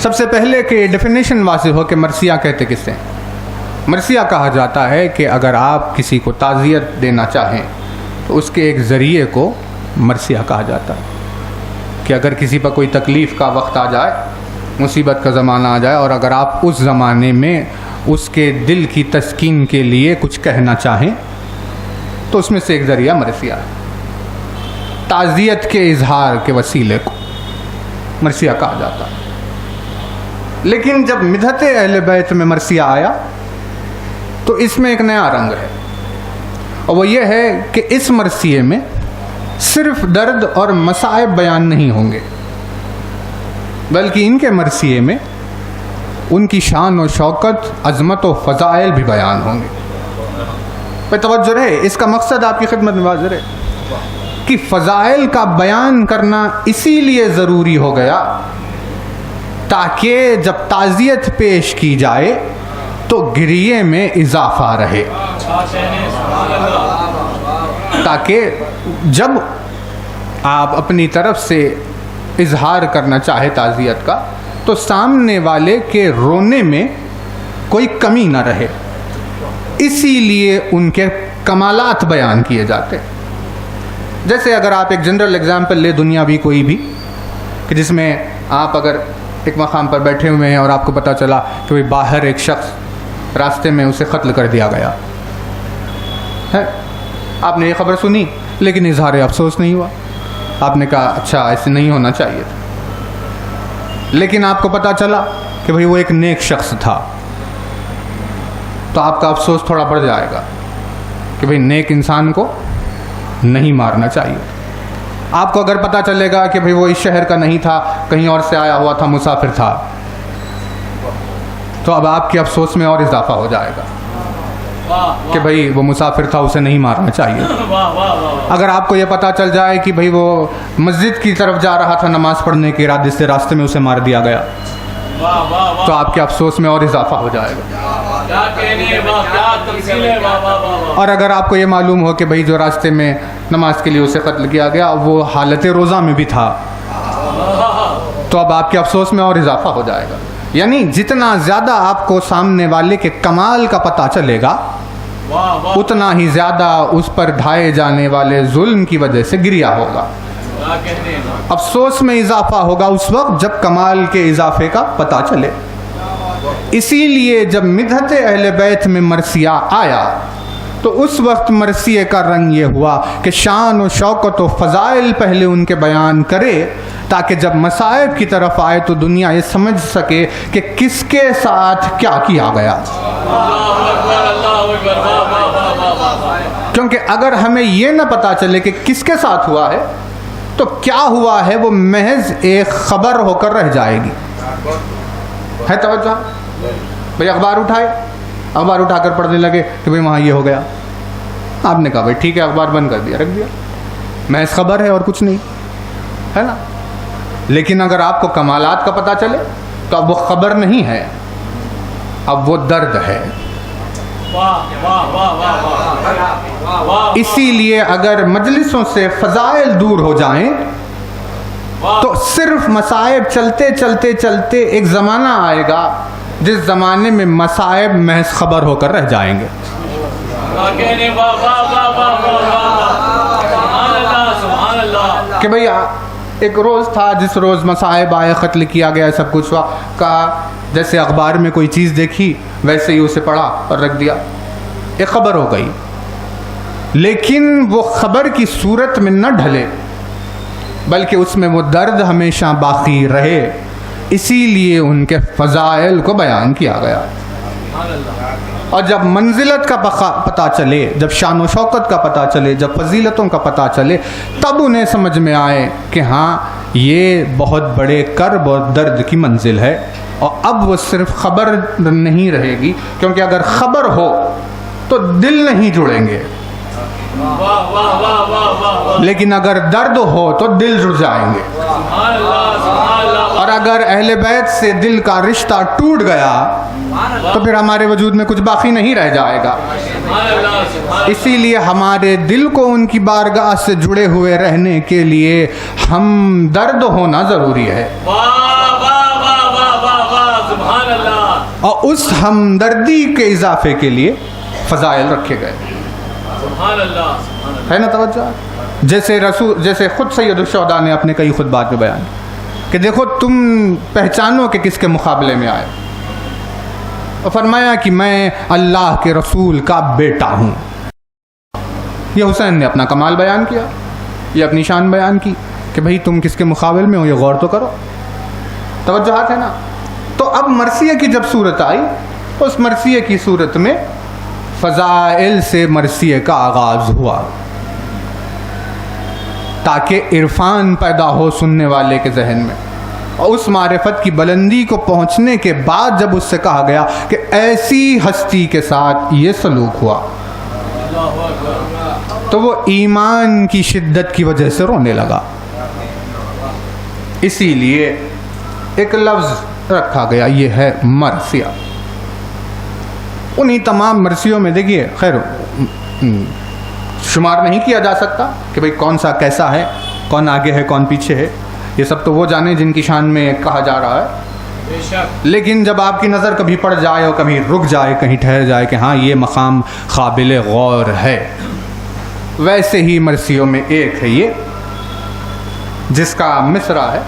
سب سے پہلے کہ ڈیفینیشن واضح ہو کہ مرثیہ کہتے کسے ہیں۔ مرثیہ کہا جاتا ہے کہ اگر آپ کسی کو تعزیت دینا چاہیں تو اس کے ایک ذریعے کو مرثیہ کہا جاتا ہے، کہ اگر کسی پر کوئی تکلیف کا وقت آ جائے، مصیبت کا زمانہ آ جائے، اور اگر آپ اس زمانے میں اس کے دل کی تسکین کے لیے کچھ کہنا چاہیں تو اس میں سے ایک ذریعہ مرثیہ ہے۔ تعزیت کے اظہار کے وسیلے کو مرثیہ کہا جاتا ہے۔ لیکن جب مدحت اہل بیت میں مرثیہ آیا تو اس میں ایک نیا رنگ ہے، اور وہ یہ ہے کہ اس مرثیے میں صرف درد اور مصائب بیان نہیں ہوں گے، بلکہ ان کے مرثیے میں ان کی شان و شوکت، عظمت و فضائل بھی بیان ہوں گے۔ پہ توجہ رہے، اس کا مقصد آپ کی خدمت میں واضح ہے کہ فضائل کا بیان کرنا اسی لیے ضروری ہو گیا تاکہ جب تعزیت پیش کی جائے تو گریے میں اضافہ رہے، تاکہ جب آپ اپنی طرف سے اظہار کرنا چاہے تعزیت کا تو سامنے والے کے رونے میں کوئی کمی نہ رہے، اسی لیے ان کے کمالات بیان کیے جاتے۔ جیسے اگر آپ ایک جنرل اگزامپل لے دنیاوی کوئی بھی، کہ جس میں آپ اگر ایک مقام پر بیٹھے ہوئے ہیں اور آپ کو پتہ چلا کہ وہ باہر ایک شخص راستے میں اسے قتل کر دیا گیا ہے، آپ نے یہ خبر سنی لیکن اظہار افسوس نہیں ہوا، آپ نے کہا اچھا ایسے نہیں ہونا چاہیے تھا، لیکن آپ کو پتہ چلا کہ بھئی وہ ایک نیک شخص تھا، تو آپ کا افسوس تھوڑا بڑھ جائے گا کہ بھئی نیک انسان کو نہیں مارنا چاہیے۔ آپ کو اگر پتہ چلے گا کہ بھئی وہ اس شہر کا نہیں تھا، کہیں اور سے آیا ہوا تھا، مسافر تھا، تو اب آپ کے افسوس میں اور اضافہ ہو جائے گا کہ بھئی وہ مسافر تھا، اسے نہیں مارنا چاہیے۔ اگر آپ کو یہ پتہ چل جائے کہ بھئی وہ مسجد کی طرف جا رہا تھا نماز پڑھنے کے ارادے سے، راستے میں اسے مار دیا گیا، تو آپ کے افسوس میں اور اضافہ ہو جائے گا۔ اور اگر آپ کو یہ معلوم ہو کہ بھئی جو راستے میں نماز کے لیے اسے قتل کیا گیا وہ حالت روزہ میں بھی تھا، تو اب آپ کے افسوس میں اور اضافہ ہو جائے گا۔ یعنی جتنا زیادہ آپ کو سامنے والے کے کمال کا پتہ چلے گا اتنا ہی زیادہ اس پر ڈھائے جانے والے ظلم کی وجہ سے گریہ ہوگا، افسوس میں اضافہ ہوگا اس وقت جب کمال کے اضافے کا پتہ چلے۔ اسی لیے جب مدحت اہل بیت میں مرثیہ آیا تو اس وقت مرثیے کا رنگ یہ ہوا کہ شان و شوکت و فضائل پہلے ان کے بیان کرے، تاکہ جب مصائب کی طرف آئے تو دنیا یہ سمجھ سکے کہ کس کے ساتھ کیا کیا گیا۔ کیونکہ اگر ہمیں یہ نہ پتا چلے کہ کس کے ساتھ ہوا ہے تو کیا ہوا ہے وہ محض ایک خبر ہو کر رہ جائے گی۔ ہے توجہ؟ بھئی اخبار اٹھائے، اخبار اٹھا کر پڑھنے لگے کہ بھئی وہاں یہ ہو گیا، آپ نے کہا بھئی ٹھیک ہے، اخبار بند کر دیا، رکھ دیا، محض خبر ہے اور کچھ نہیں، ہے نا۔ لیکن اگر آپ کو کمالات کا پتہ چلے تو اب وہ خبر نہیں ہے، اب وہ درد ہے۔ اسی لیے اگر مجلسوں سے فضائل دور ہو جائیں تو صرف مصائب چلتے چلتے چلتے ایک زمانہ آئے گا جس زمانے میں مصائب محض خبر ہو کر رہ جائیں گے۔ کہ بھئی ایک روز تھا جس روز مصائب آئے، قتل کیا گیا، سب کچھ ہوا، کہا جیسے اخبار میں کوئی چیز دیکھی ویسے ہی اسے پڑھا اور رکھ دیا، ایک خبر ہو گئی، لیکن وہ خبر کی صورت میں نہ ڈھلے بلکہ اس میں وہ درد ہمیشہ باقی رہے، اسی لیے ان کے فضائل کو بیان کیا گیا۔ اور جب منزلت کا پتہ چلے، جب شان و شوکت کا پتہ چلے، جب فضیلتوں کا پتہ چلے، تب انہیں سمجھ میں آئے کہ ہاں یہ بہت بڑے کرب اور درد کی منزل ہے، اور اب وہ صرف خبر نہیں رہے گی، کیونکہ اگر خبر ہو تو دل نہیں جڑیں گے، لیکن اگر درد ہو تو دل جڑ جائیں گے۔ اور اگر اہل بیت سے دل کا رشتہ ٹوٹ گیا تو پھر ہمارے وجود میں کچھ باقی نہیں رہ جائے گا۔ اسی لیے ہمارے دل کو ان کی بارگاہ سے جڑے ہوئے رہنے کے لیے ہم درد ہونا ضروری ہے، اور اس ہمدردی کے اضافے کے لیے فضائل رکھے گئے، ہے نا توجہ؟ جیسے خود سید الشہداء نے اپنے کئی خطبات میں بیان کہ دیکھو تم پہچانو کہ کس کے مقابلے میں آئے، اور فرمایا کہ میں اللہ کے رسول کا بیٹا ہوں۔ یہ حسین نے اپنا کمال بیان کیا، یہ اپنی شان بیان کی کہ بھئی تم کس کے مقابل میں ہو، یہ غور تو کرو، توجہات ہے نا. تو اب مرثیہ کی جب صورت آئی، اس مرثیہ کی صورت میں فضائل سے مرثیہ کا آغاز ہوا تاکہ عرفان پیدا ہو سننے والے کے ذہن میں، اور اس معرفت کی بلندی کو پہنچنے کے بعد جب اس سے کہا گیا کہ ایسی ہستی کے ساتھ یہ سلوک ہوا، تو وہ ایمان کی شدت کی وجہ سے رونے لگا. اسی لیے ایک لفظ رکھا گیا، یہ ہے مرثیہ. انہی تمام مرثیوں میں دیکھیے، خیر شمار نہیں کیا جا سکتا کہ بھئی کون سا کیسا ہے، کون آگے ہے کون پیچھے ہے، یہ سب تو وہ جانے جن کی شان میں کہا جا رہا ہے. لیکن جب آپ کی نظر کبھی پڑ جائے اور کبھی رک جائے، کہیں ٹھہر جائے کہ ہاں یہ مقام قابل غور ہے، ویسے ہی مرثیوں میں ایک ہے یہ، جس کا مصرع ہے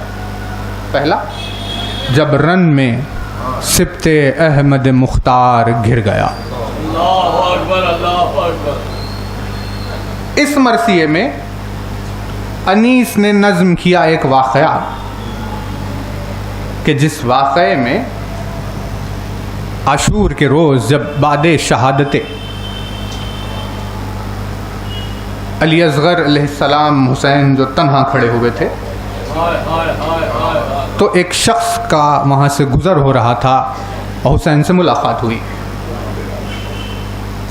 پہلا، جب رن میں سبط احمد مختار گر گیا. اللہ اکبر، اللہ اکبر. اس مرثیے میں انیس نے نظم کیا ایک واقعہ کہ جس واقعے میں عاشور کے روز جب بعد شہادت علی اصغر علیہ السلام حسین جو تنہا کھڑے ہوئے تھے، تو ایک شخص کا وہاں سے گزر ہو رہا تھا اور حسین سے ملاقات ہوئی.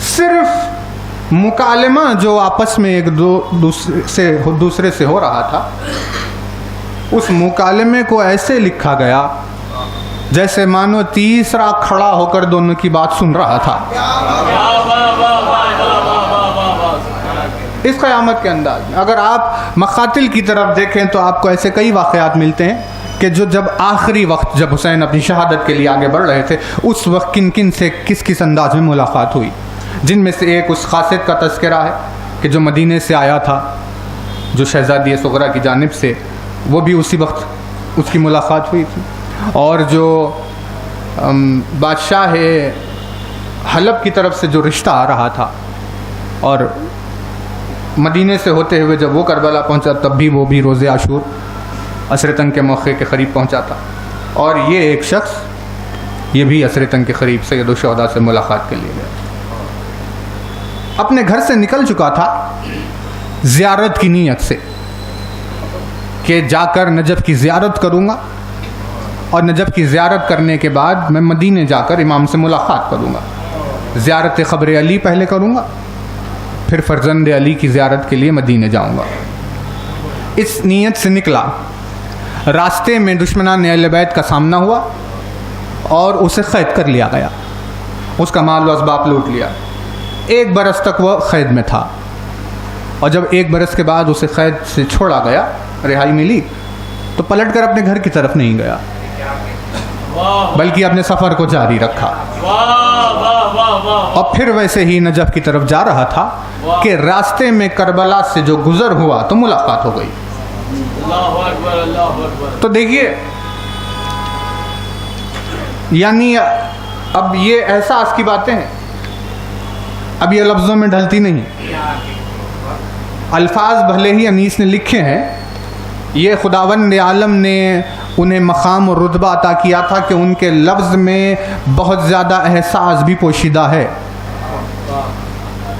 صرف مکالمہ جو آپس میں ایک دوسرے سے ہو رہا تھا، اس مکالمے کو ایسے لکھا گیا جیسے مانو تیسرا کھڑا ہو کر دونوں کی بات سن رہا تھا. اس قیامت کے انداز میں اگر آپ مقاتل کی طرف دیکھیں تو آپ کو ایسے کئی واقعات ملتے ہیں کہ جو جب آخری وقت جب حسین اپنی شہادت کے لیے آگے بڑھ رہے تھے، اس وقت کن کن سے کس کس انداز میں ملاقات ہوئی. جن میں سے ایک اس قاصد کا تذکرہ ہے کہ جو مدینے سے آیا تھا، جو شہزادی صغرا کی جانب سے، وہ بھی اسی وقت اس کی ملاقات ہوئی تھی. اور جو بادشاہ حلب کی طرف سے جو رشتہ آ رہا تھا، اور مدینے سے ہوتے ہوئے جب وہ کربلا پہنچا تب بھی وہ بھی روز عاشور عصر تنگ کے موقع کے قریب پہنچا تھا. اور یہ ایک شخص یہ بھی عصر تنگ کے قریب سید الشہداء سے ملاقات کے لیے گیا. اپنے گھر سے نکل چکا تھا زیارت کی نیت سے کہ جا کر نجف کی زیارت کروں گا، اور نجف کی زیارت کرنے کے بعد میں مدینے جا کر امام سے ملاقات کروں گا. زیارت قبر علی پہلے کروں گا، پھر فرزند علی کی زیارت کے لیے مدینے جاؤں گا. اس نیت سے نکلا. راستے میں دشمنان اہل بیت کا سامنا ہوا اور اسے قید کر لیا گیا، اس کا مال و اسباب لوٹ لیا. 1 برس تک وہ قید میں تھا، اور جب 1 برس کے بعد اسے قید سے چھوڑا گیا، رہائی ملی، تو پلٹ کر اپنے گھر کی طرف نہیں گیا بلکہ اپنے سفر کو جاری رکھا. اور پھر ویسے ہی نجف کی طرف جا رہا تھا کہ راستے میں کربلا سے جو گزر ہوا تو ملاقات ہو گئی. تو دیکھیے، یعنی اب یہ احساس کی باتیں ہیں، اب یہ لفظوں میں ڈھلتی نہیں. الفاظ بھلے ہی انیس نے لکھے ہیں، یہ خداوند عالم نے انہیں مقام اور رتبہ عطا کیا تھا کہ ان کے لفظ میں بہت زیادہ احساس بھی پوشیدہ ہے.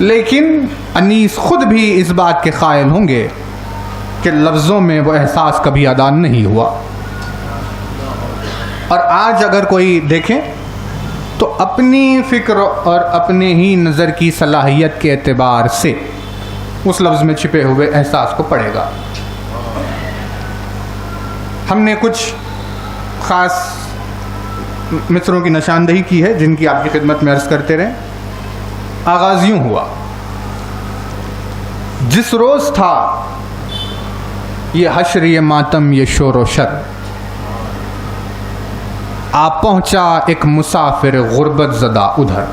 لیکن انیس خود بھی اس بات کے قائل ہوں گے کہ لفظوں میں وہ احساس کبھی ادا نہیں ہوا. اور آج اگر کوئی دیکھیں تو اپنی فکر اور اپنے ہی نظر کی صلاحیت کے اعتبار سے اس لفظ میں چھپے ہوئے احساس کو پڑھے گا. ہم نے کچھ خاص مصروں کی نشاندہی کی ہے جن کی آپ کی خدمت میں عرض کرتے رہیں. آغاز یوں ہوا: جس روز تھا یہ حشر، یہ ماتم، یہ شور و شر، آپ پہنچا ایک مسافر غربت زدہ ادھر.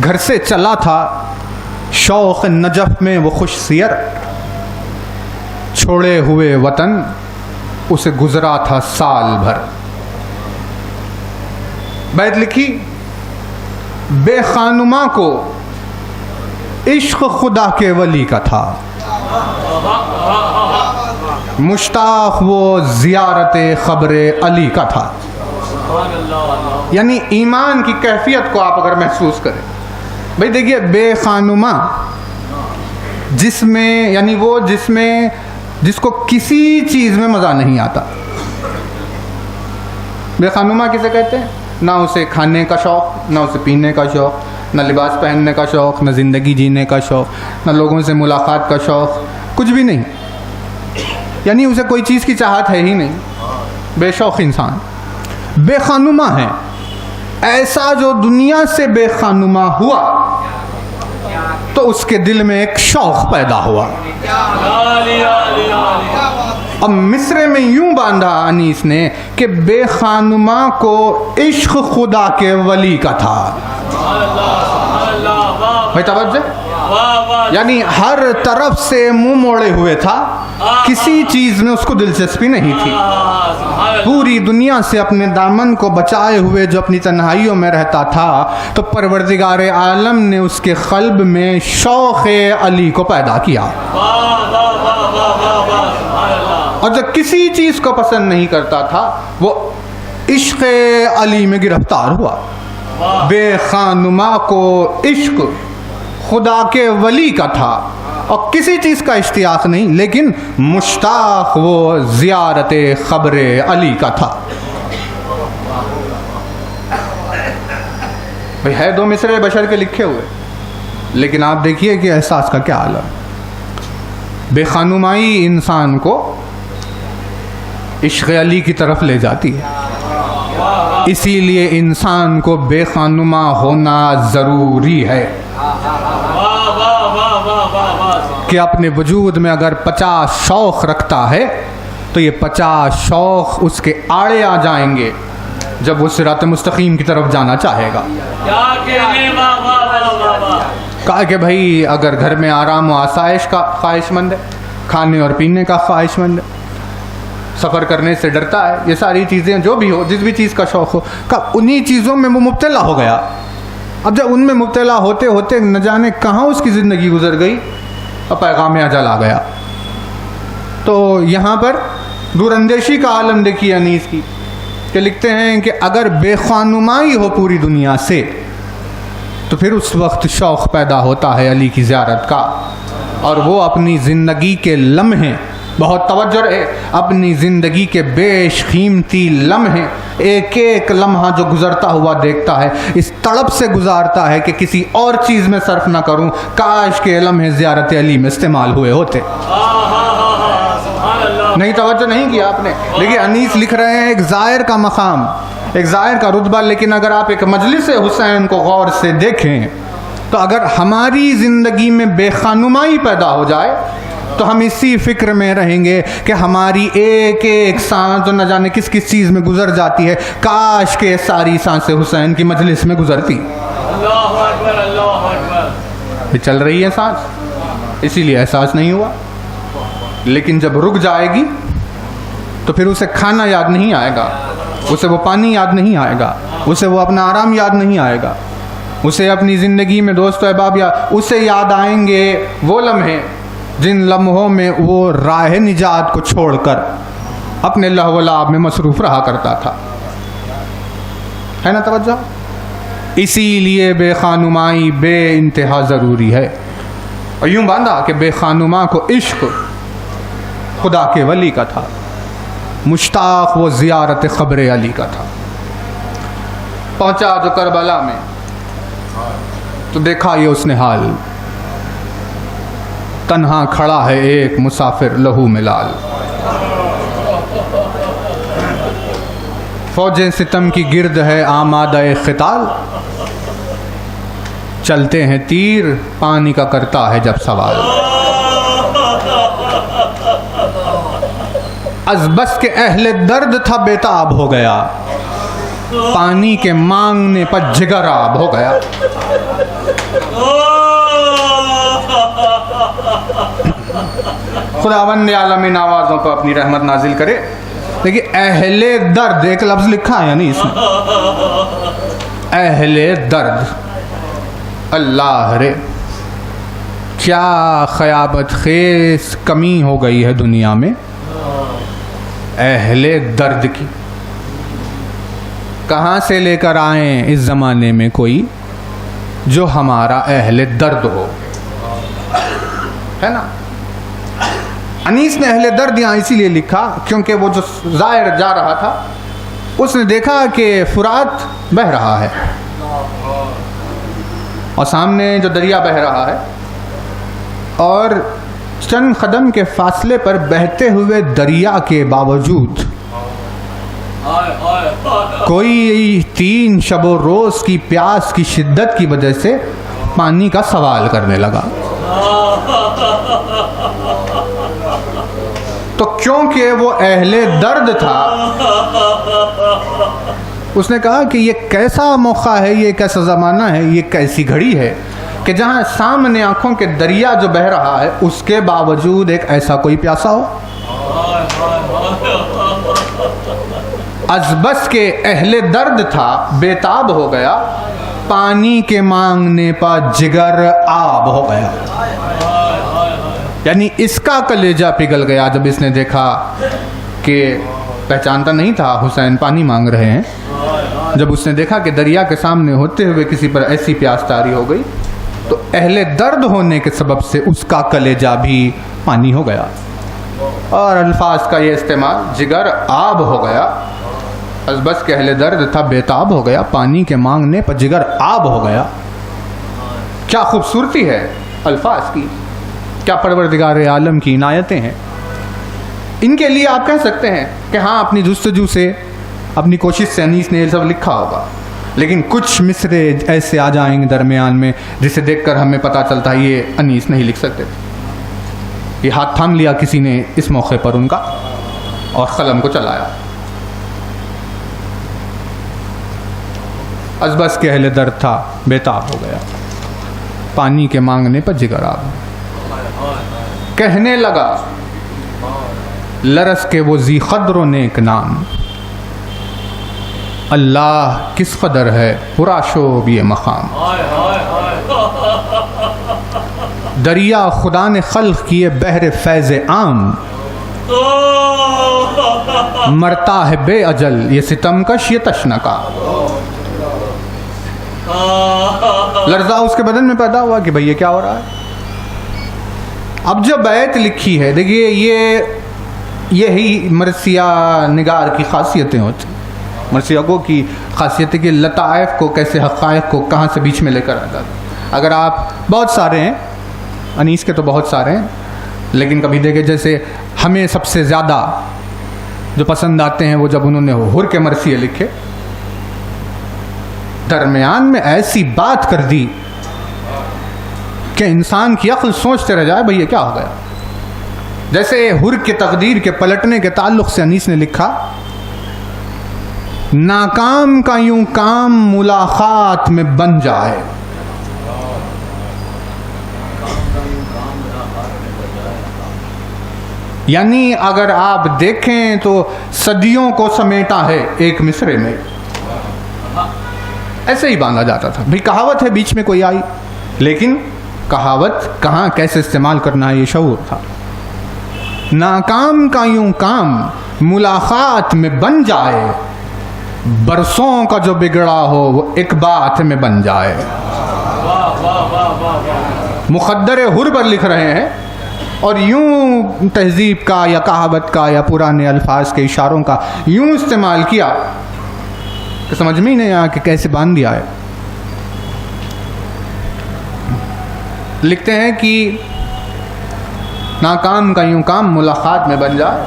گھر سے چلا تھا شوق نجف میں وہ خوش سیر، چھوڑے ہوئے وطن اسے گزرا تھا سال بھر. بیت لکھی: بے خانما کو عشق خدا کے ولی کا تھا، مشتاق وہ زیارت قبر علی کا تھا۔ یعنی ایمان کی کیفیت کو آپ اگر محسوس کریں، بھئی دیکھیے بے خانمہ جس میں، یعنی وہ جس کو کسی چیز میں مزہ نہیں آتا۔ بے خانمہ کسے کہتے ہیں؟ نہ اسے کھانے کا شوق، نہ اسے پینے کا شوق، نہ لباس پہننے کا شوق، نہ زندگی جینے کا شوق، نہ لوگوں سے ملاقات کا شوق، کچھ بھی نہیں۔ یعنی اسے کوئی چیز کی چاہت ہے ہی نہیں، بے شوق انسان بے خانمہ ہے۔ ایسا جو دنیا سے بے خانمہ ہوا تو اس کے دل میں ایک شوق پیدا ہوا۔ اب مصرے میں یوں باندھا انیس نے کہ بے خانمہ کو عشق خدا کے ولی کا تھا۔ بھائی توجہ، یعنی ہر طرف سے منہ موڑے ہوئے تھا، کسی چیز میں اس کو دلچسپی نہیں تھی، پوری دنیا سے اپنے دامن کو بچائے ہوئے جو اپنی تنہائیوں میں رہتا تھا، تو پروردگار عالم نے اس کے قلب میں شوق علی کو پیدا کیا، اور جو کسی چیز کو پسند نہیں کرتا تھا وہ عشق علی میں گرفتار ہوا۔ بے خانمہ کو عشق خدا کے ولی کا تھا، اور کسی چیز کا اشتیاق نہیں، لیکن مشتاق وہ زیارت قبر علی کا تھا۔ بھئی ہے دو مصرے بشر کے لکھے ہوئے، لیکن آپ دیکھیے کہ احساس کا کیا حال ہے۔ بے خانمائی انسان کو عشق علی کی طرف لے جاتی ہے، اسی لیے انسان کو بے خانمہ ہونا ضروری ہے کہ اپنے وجود میں اگر 50 شوق رکھتا ہے تو یہ 50 شوق اس کے آڑے آ جائیں گے جب وہ صراط مستقیم کی طرف جانا چاہے گا۔ کہا کہ بھائی اگر گھر میں آرام و آسائش کا خواہش مند ہے، کھانے اور پینے کا خواہش مند ہے، سفر کرنے سے ڈرتا ہے، یہ ساری چیزیں جو بھی ہو، جس بھی چیز کا شوق ہو، کہا انہی چیزوں میں وہ مبتلا ہو گیا۔ اب جب ان میں مبتلا ہوتے ہوتے نہ جانے کہاں اس کی زندگی گزر گئی، اور پیغام اجل آ گیا۔ تو یہاں پر دور اندیشی کا عالم دیکھیے انیس کی، کہ لکھتے ہیں کہ اگر بے خانمائی ہو پوری دنیا سے تو پھر اس وقت شوق پیدا ہوتا ہے علی کی زیارت کا، اور وہ اپنی زندگی کے لمحے، بہت توجہ رہے، اپنی زندگی کے بیش قیمتی لمحے، ایک ایک لمحہ جو گزرتا ہوا دیکھتا ہے، اس تڑپ سے گزارتا ہے کہ کسی اور چیز میں صرف نہ کروں، کاش کے لمحے زیارت علی میں استعمال ہوئے ہوتے۔ نہیں توجہ نہیں کیا آپ نے؟ دیکھیے انیس لکھ رہے ہیں ایک زائر کا مقام، ایک زائر کا رتبہ، لیکن اگر آپ ایک مجلس حسین کو غور سے دیکھیں تو اگر ہماری زندگی میں بے خانمائی پیدا ہو جائے تو ہم اسی فکر میں رہیں گے کہ ہماری ایک ایک سانس جو نہ جانے کس کس چیز میں گزر جاتی ہے، کاش کہ ساری سانسیں حسین کی مجلس میں گزرتی۔ اللہ اکبر، اللہ اکبر۔ یہ چل رہی ہے سانس، اسی لیے احساس نہیں ہوا، لیکن جب رک جائے گی تو پھر اسے کھانا یاد نہیں آئے گا، اسے وہ پانی یاد نہیں آئے گا، اسے وہ اپنا آرام یاد نہیں آئے گا، اسے اپنی زندگی میں دوست و احباب اسے یاد آئیں گے وہ لمحے جن لمحوں میں وہ راہ نجات کو چھوڑ کر اپنے لہو و لعب میں مصروف رہا کرتا تھا۔ ہے نا توجہ؟ اسی لیے بے خانمائی بے انتہا ضروری ہے، اور یوں باندھا کہ بے خانماں کو عشق خدا کے ولی کا تھا، مشتاق وہ زیارت قبر علی کا تھا۔ پہنچا جو کربلا میں تو دیکھا یہ اس نے حال، تنہا کھڑا ہے ایک مسافر لہو میں لال، فوجیں ستم کی گرد ہے آمادہ قتال، چلتے ہیں تیر پانی کا کرتا ہے جب سوال، از بس کے اہل درد تھا بےتاب ہو گیا، پانی کے مانگنے پر جگر آب ہو گیا۔ خداوند عالمین آوازوں پر اپنی رحمت نازل کرے۔ دیکھیے اہل درد ایک لفظ لکھا ہے یعنی اس میں اہل درد، اللہ رے کیا خیابت خیز کمی ہو گئی ہے دنیا میں اہل درد کی. کہاں سے لے کر آئیں اس زمانے میں کوئی جو ہمارا اہل درد ہو, ہے نا. انیس نے اہل درد یہاں اسی لیے لکھا کیونکہ وہ جو زائر جا رہا تھا اس نے دیکھا کہ فرات بہہ رہا ہے اور سامنے جو دریا بہہ رہا ہے, اور چند قدم کے فاصلے پر بہتے ہوئے دریا کے باوجود کوئی 3 شب و روز کی پیاس کی شدت کی وجہ سے پانی کا سوال کرنے لگا. تو کیونکہ وہ اہل درد تھا اس نے کہا کہ یہ کیسا موقع ہے, یہ کیسا زمانہ ہے, یہ کیسی گھڑی ہے کہ جہاں سامنے آنکھوں کے دریا جو بہہ رہا ہے اس کے باوجود ایک ایسا کوئی پیاسا ہو. از بس کے اہل درد تھا بےتاب ہو گیا, پانی کے مانگنے پر جگر آب ہو گیا. یعنی اس کا کلیجہ پگھل گیا جب اس نے دیکھا کہ پہچانتا نہیں تھا حسین پانی مانگ رہے ہیں. جب اس نے دیکھا کہ دریا کے سامنے ہوتے ہوئے کسی پر ایسی پیاس طاری ہو گئی تو اہل درد ہونے کے سبب سے اس کا کلیجہ بھی پانی ہو گیا. اور الفاظ کا یہ استعمال جگر آب ہو گیا, از بس کہ اہل درد تھا بےتاب ہو گیا, پانی کے مانگنے پر جگر آب ہو گیا. کیا خوبصورتی ہے الفاظ کی, کیا پروردگار عالم کی عنایتیں ہیں. ان کے لیے آپ کہہ سکتے ہیں کہ ہاں اپنی جستجو سے اپنی کوشش سے انیس نے یہ سب لکھا ہوگا, لیکن کچھ مصرے ایسے آ جائیں گے درمیان میں جسے دیکھ کر ہمیں پتہ چلتا ہے یہ انیس نہیں لکھ سکتے تھے. یہ ہاتھ تھام لیا کسی نے اس موقع پر ان کا اور قلم کو چلایا. از بس کے اہل درد تھا بےتاب ہو گیا, پانی کے مانگنے پر جگر آب. کہنے لگا لرس کے وہ ذی قدر و نیک نام, اللہ کس قدر ہے پراشوب یہ مقام. دریا خدا نے خلق کیے بحر فیض عام, مرتا ہے بے اجل یہ ستم کش یہ تشنکا. لرزہ اس کے بدن میں پیدا ہوا کہ بھئی یہ کیا ہو رہا ہے. اب جو بیت لکھی ہے دیکھیے یہی مرثیہ نگار کی خاصیتیں ہوتی ہیں. مرثیہ گو کی خاصیت ہے کہ لطائف کو کیسے حقائق کو کہاں سے بیچ میں لے کر آتا ہے. اگر آپ بہت سارے ہیں انیس کے تو بہت سارے ہیں, لیکن کبھی دیکھیں جیسے ہمیں سب سے زیادہ جو پسند آتے ہیں وہ جب انہوں نے حر کے مرثیے لکھے, درمیان میں ایسی بات کر دی کہ انسان کی عقل سوچتے رہ جائے بھئی یہ کیا ہو گیا. جیسے حر کے تقدیر کے پلٹنے کے تعلق سے انیس نے لکھا, ناکام کا یوں کام ملاقات میں بن جائے. یعنی اگر آپ دیکھیں تو صدیوں کو سمیٹا ہے ایک مصرے میں. ایسے ہی باندھا جاتا تھا. بھئی کہاوت ہے بیچ میں کوئی آئی, لیکن کہاوت کہاں کیسے استعمال کرنا ہے یہ شعور تھا. ناکام کا یوں کام ملاقات میں بن جائے, برسوں کا جو بگڑا ہو وہ ایک بات میں بن جائے. مقدر حر پر لکھ رہے ہیں اور یوں تہذیب کا یا کہاوت کا یا پرانے الفاظ کے اشاروں کا یوں استعمال کیا کہ سمجھ میں ہی نہیں آیا کہ کیسے باندھ دیا ہے. لکھتے ہیں کہ ناکام کا یوں کام ملاقات میں بن جائے,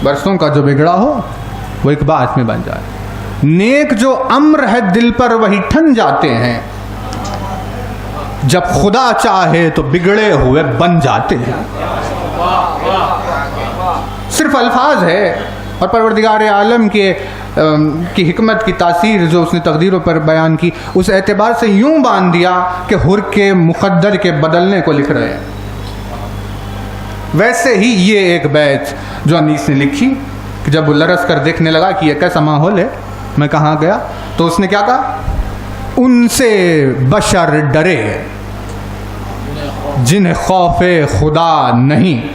برسوں کا جو بگڑا ہو وہ ایک بات میں بن جائے. نیک جو امر ہے دل پر وہی ٹھن جاتے ہیں, جب خدا چاہے تو بگڑے ہوئے بن جاتے ہیں. صرف الفاظ ہے اور پروردگار عالم کی حکمت کی تاثیر جو اس نے تقدیروں پر بیان کی اس اعتبار سے یوں باندھ دیا کہ حر کے مقدر کے بدلنے کو لکھ رہے ہیں. ویسے ہی یہ ایک بیت جو انیس نے لکھی کہ جب وہ لرس کر دیکھنے لگا کہ یہ کیسا ماحول ہے, میں کہاں گیا, تو اس نے کیا کہا, ان سے بشر ڈرے. جنہیں خوف خدا نہیں،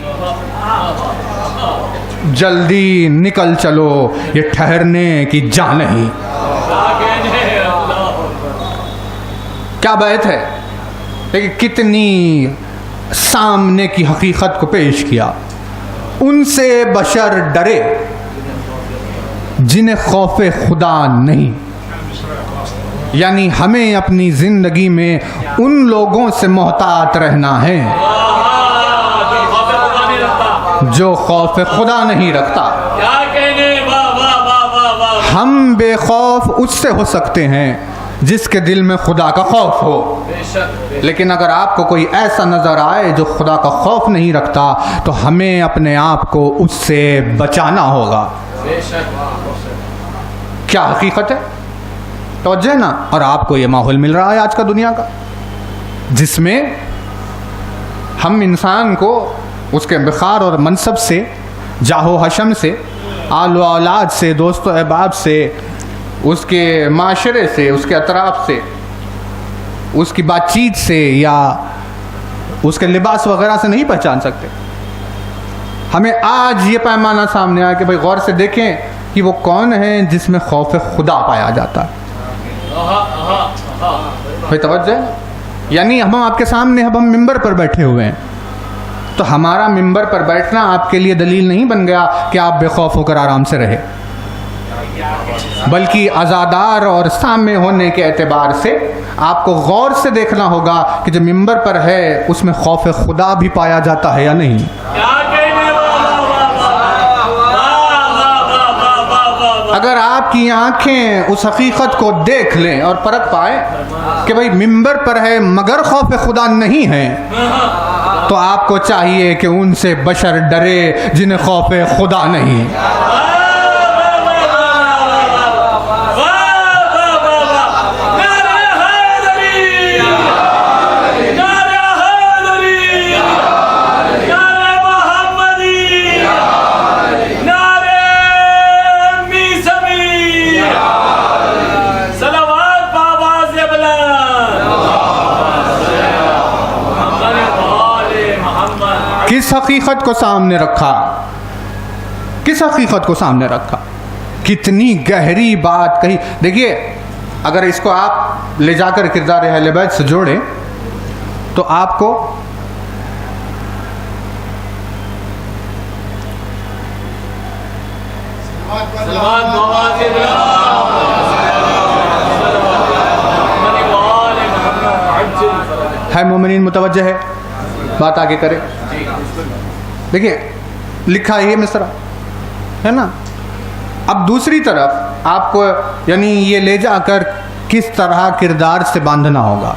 جلدی نکل چلو یہ ٹھہرنے کی جا نہیں۔ کیا بیت ہے، لیکن کتنی سامنے کی حقیقت کو پیش کیا۔ ان سے بشر ڈرے جنہیں خوف خدا نہیں، یعنی ہمیں اپنی زندگی میں ان لوگوں سے محتاط رہنا ہے جو خوف خدا نہیں رکھتا۔ ہم بے خوف اس سے ہو سکتے ہیں جس کے دل میں خدا کا خوف ہو، لیکن اگر آپ کو کوئی ایسا نظر آئے جو خدا کا خوف نہیں رکھتا تو ہمیں اپنے آپ کو اس سے بچانا ہوگا۔ کیا حقیقت ہے، توجہ نا۔ اور آپ کو یہ ماحول مل رہا ہے آج کا دنیا کا، جس میں ہم انسان کو اس کے وقار اور منصب سے، جاہ و حشم سے، آل و اولاد سے، دوست و احباب سے، اس کے معاشرے سے، اس کے اطراف سے، اس کی بات چیت سے یا اس کے لباس وغیرہ سے نہیں پہچان سکتے۔ ہمیں آج یہ پیمانہ سامنے آیا کہ بھائی غور سے دیکھیں کہ وہ کون ہیں جس میں خوف خدا پایا جاتا ہے۔ بھائی توجہ، یعنی ہم آپ کے سامنے اب ہم ممبر پر بیٹھے ہوئے ہیں، تو ہمارا ممبر پر بیٹھنا آپ کے لیے دلیل نہیں بن گیا کہ آپ بے خوف ہو کر آرام سے رہے، بلکہ عزادار اور سامع ہونے کے اعتبار سے آپ کو غور سے دیکھنا ہوگا کہ جو ممبر پر ہے اس میں خوف خدا بھی پایا جاتا ہے یا نہیں۔ اگر آپ کی آنکھیں اس حقیقت کو دیکھ لیں اور پرکھ پائے کہ بھئی ممبر پر ہے مگر خوف خدا نہیں ہے، تو آپ کو چاہیے کہ ان سے بشر ڈرے جنہیں خوف خدا نہیں۔ کس حقیقت کو سامنے رکھا، کس حقیقت کو سامنے رکھا، کتنی گہری بات کہی۔ دیکھیے اگر اس کو آپ لے جا کر کردار اہل بیت سے جوڑیں تو آپ کو ہے مومنین متوجہ ہے، بات آگے کرے۔ دیکھیں لکھا یہ مصرع ہے نا۔ اب دوسری طرف آپ کو یعنی یہ لے جا کر کس طرح کردار سے باندھنا ہوگا۔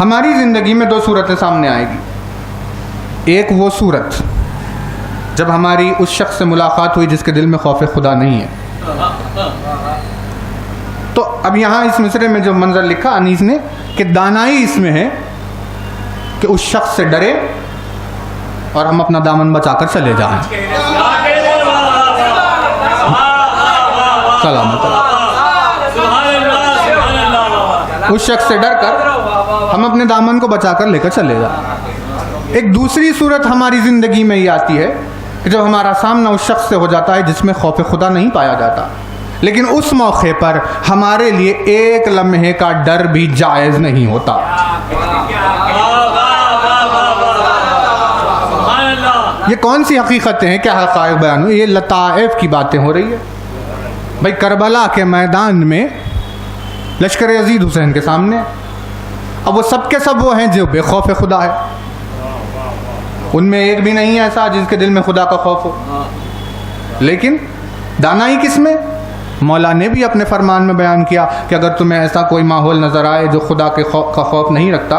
ہماری زندگی میں دو صورتیں سامنے آئے گی۔ ایک وہ صورت جب ہماری اس شخص سے ملاقات ہوئی جس کے دل میں خوف خدا نہیں ہے۔ تو اب یہاں اس مصرعے میں جو منظر لکھا انیس نے کہ دانائی اس میں ہے کہ اس شخص سے ڈرے اور ہم اپنا دامن بچا کر چلے جائیں۔ سلامت اس شخص سے ڈر کر ہم اپنے دامن کو بچا کر لے کر چلے جائیں۔ ایک دوسری صورت ہماری زندگی میں یہ آتی ہے کہ جب ہمارا سامنا اس شخص سے ہو جاتا ہے جس میں خوف خدا نہیں پایا جاتا، لیکن اس موقع پر ہمارے لیے ایک لمحے کا ڈر بھی جائز نہیں ہوتا۔ یہ کون سی حقیقتیں ہیں، کیا حقائق بیان ہوئی؟ یہ لطائف کی باتیں ہو رہی ہے۔ بھائی کربلا کے میدان میں لشکر یزید حسین کے سامنے، اب وہ سب کے سب وہ ہیں جو بے خوف خدا ہے، ان میں ایک بھی نہیں ایسا جس کے دل میں خدا کا خوف ہو۔ لیکن دانائی کس میں؟ مولا نے بھی اپنے فرمان میں بیان کیا کہ اگر تمہیں ایسا کوئی ماحول نظر آئے جو خدا کے کا خوف نہیں رکھتا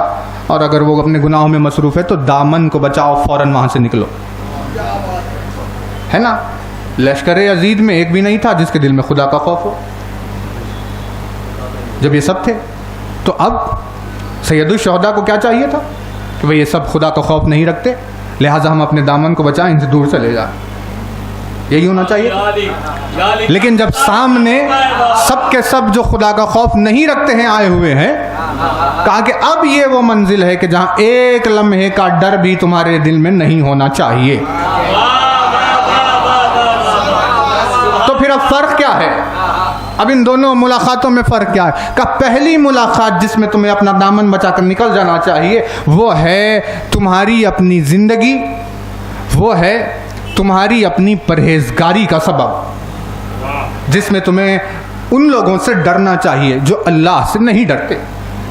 اور اگر وہ اپنے گناہوں میں مصروف ہے تو دامن کو بچاؤ، فوراً وہاں سے نکلو، ہے نا۔ لشکر یزید میں ایک بھی نہیں تھا جس کے دل میں خدا کا خوف ہو۔ جب یہ سب تھے تو اب سید الشہداء کو کیا چاہیے تھا کہ بھئی یہ سب خدا کا خوف نہیں رکھتے، لہٰذا ہم اپنے دامن کو بچائیں، ان سے دور چلے جائیں، یہی ہونا چاہیے۔ لیکن جب سامنے سب کے سب جو خدا کا خوف نہیں رکھتے ہیں آئے ہوئے ہیں کہا کہ اب یہ وہ منزل ہے کہ جہاں ایک لمحے کا ڈر بھی تمہارے دل میں نہیں ہونا چاہیے. تو پھر اب فرق کیا ہے؟ اب ان دونوں ملاقاتوں میں فرق کیا ہے؟ کہ پہلی ملاقات جس میں تمہیں اپنا دامن بچا کر نکل جانا چاہیے وہ ہے تمہاری اپنی زندگی، وہ ہے تمہاری اپنی پرہیزگاری کا سبب، جس میں تمہیں ان لوگوں سے ڈرنا چاہیے جو اللہ سے نہیں ڈرتے.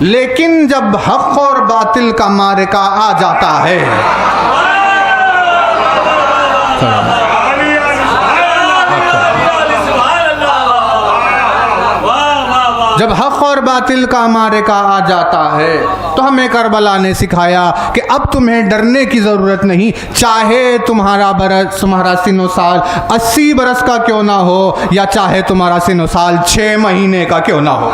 لیکن جب حق اور باطل کا معرکہ آ جاتا ہے، جب حق اور باطل کا معرکہ آ جاتا ہے تو ہمیں کربلا نے سکھایا کہ اب تمہیں ڈرنے کی ضرورت نہیں، چاہے تمہارا سن و سال 80 برس کا کیوں نہ ہو، یا چاہے تمہارا سن و سال 6 مہینے کا کیوں نہ ہو.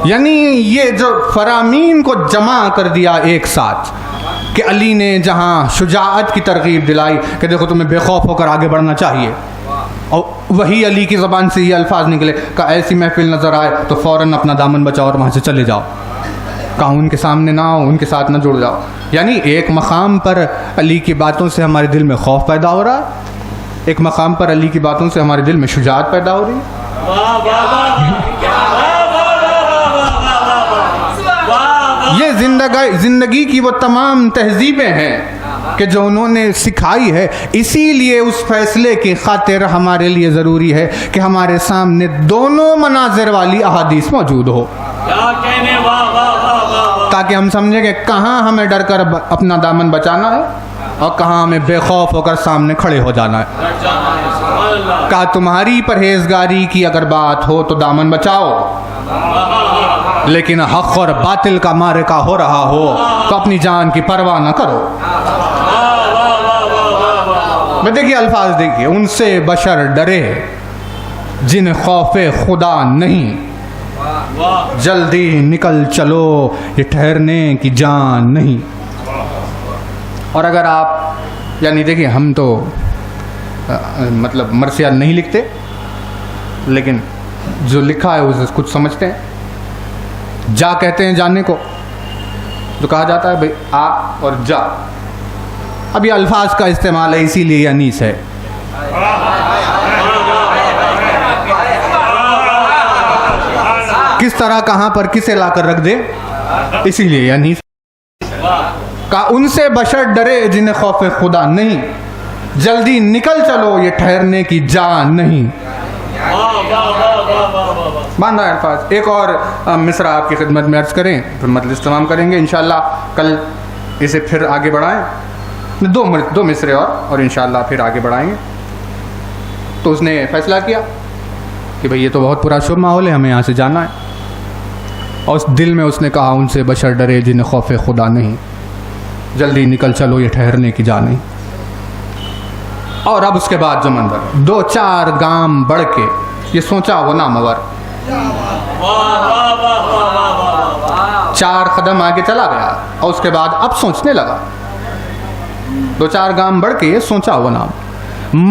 یعنی یہ جو فرامین کو جمع کر دیا ایک ساتھ کہ علی نے جہاں شجاعت کی ترغیب دلائی کہ دیکھو تمہیں بے خوف ہو کر آگے بڑھنا چاہیے، اور وہی علی کی زبان سے یہ الفاظ نکلے کہ ایسی محفل نظر آئے تو فوراً اپنا دامن بچاؤ اور وہاں سے چلے جاؤ، کہا ان کے سامنے نہ آؤ، ان کے ساتھ نہ جڑ جاؤ. یعنی ایک مقام پر علی کی باتوں سے ہمارے دل میں خوف پیدا ہو رہا ہے، ایک مقام پر علی کی باتوں سے ہمارے دل میں شجاعت پیدا ہو رہی ہے. یہ زندگی کی وہ تمام تہذیبیں ہیں کہ جو انہوں نے سکھائی ہے. اسی لیے اس فیصلے کی خاطر ہمارے لیے ضروری ہے کہ ہمارے سامنے دونوں مناظر والی احادیث موجود ہو، تاکہ ہم سمجھیں کہ کہاں ہمیں ڈر کر اپنا دامن بچانا ہے اور کہاں ہمیں بے خوف ہو کر سامنے کھڑے ہو جانا ہے. کہا تمہاری پرہیزگاری کی اگر بات ہو تو دامن بچاؤ، لیکن حق اور باطل کا معرکہ ہو رہا ہو تو اپنی جان کی پرواہ نہ کرو. میں دیکھیے الفاظ دیکھیے، ان سے بشر ڈرے جن خوف خدا نہیں، جلدی نکل چلو یہ ٹھہرنے کی جان نہیں. اور اگر آپ یعنی دیکھیے ہم تو مطلب مرثیات نہیں لکھتے، لیکن جو لکھا ہے اسے کچھ سمجھتے ہیں. جا کہتے ہیں جانے کو، جو کہا جاتا ہے بھئی آ اور جا. اب یہ الفاظ کا استعمال ہے اسی لیے یہ انیس ہے. کس طرح کہاں پر کسے لا کر رکھ دے، اسی لیے یہ انیس. کہا ان سے بشر ڈرے جنہیں خوف خدا نہیں، جلدی نکل چلو یہ ٹھہرنے کی جان نہیں. باندھا الفاظ. ایک اور مصرع آپ کی خدمت میں عرض کریں پھر مجلس تمام کریں گے انشاءاللہ. کل اسے پھر آگے بڑھائیں، دو مصرع اور انشاءاللہ پھر آگے بڑھائیں گے. تو اس نے فیصلہ کیا کہ بھئی یہ تو بہت پورا شب ماحول ہے، ہمیں یہاں سے جانا ہے. اور اس دل میں اس نے کہا ان سے بشر ڈرے جنہیں خوف خدا نہیں، جلدی نکل چلو یہ ٹھہرنے کی جان نہیں. اور اب اس کے بعد جو منظر 2-4 گام بڑھ کے یہ سوچا وہ نامور، 4 قدم آگے چلا گیا اور اس کے بعد اب سوچنے لگا. 2-4 گام بڑھ کے یہ سوچا وہ نام،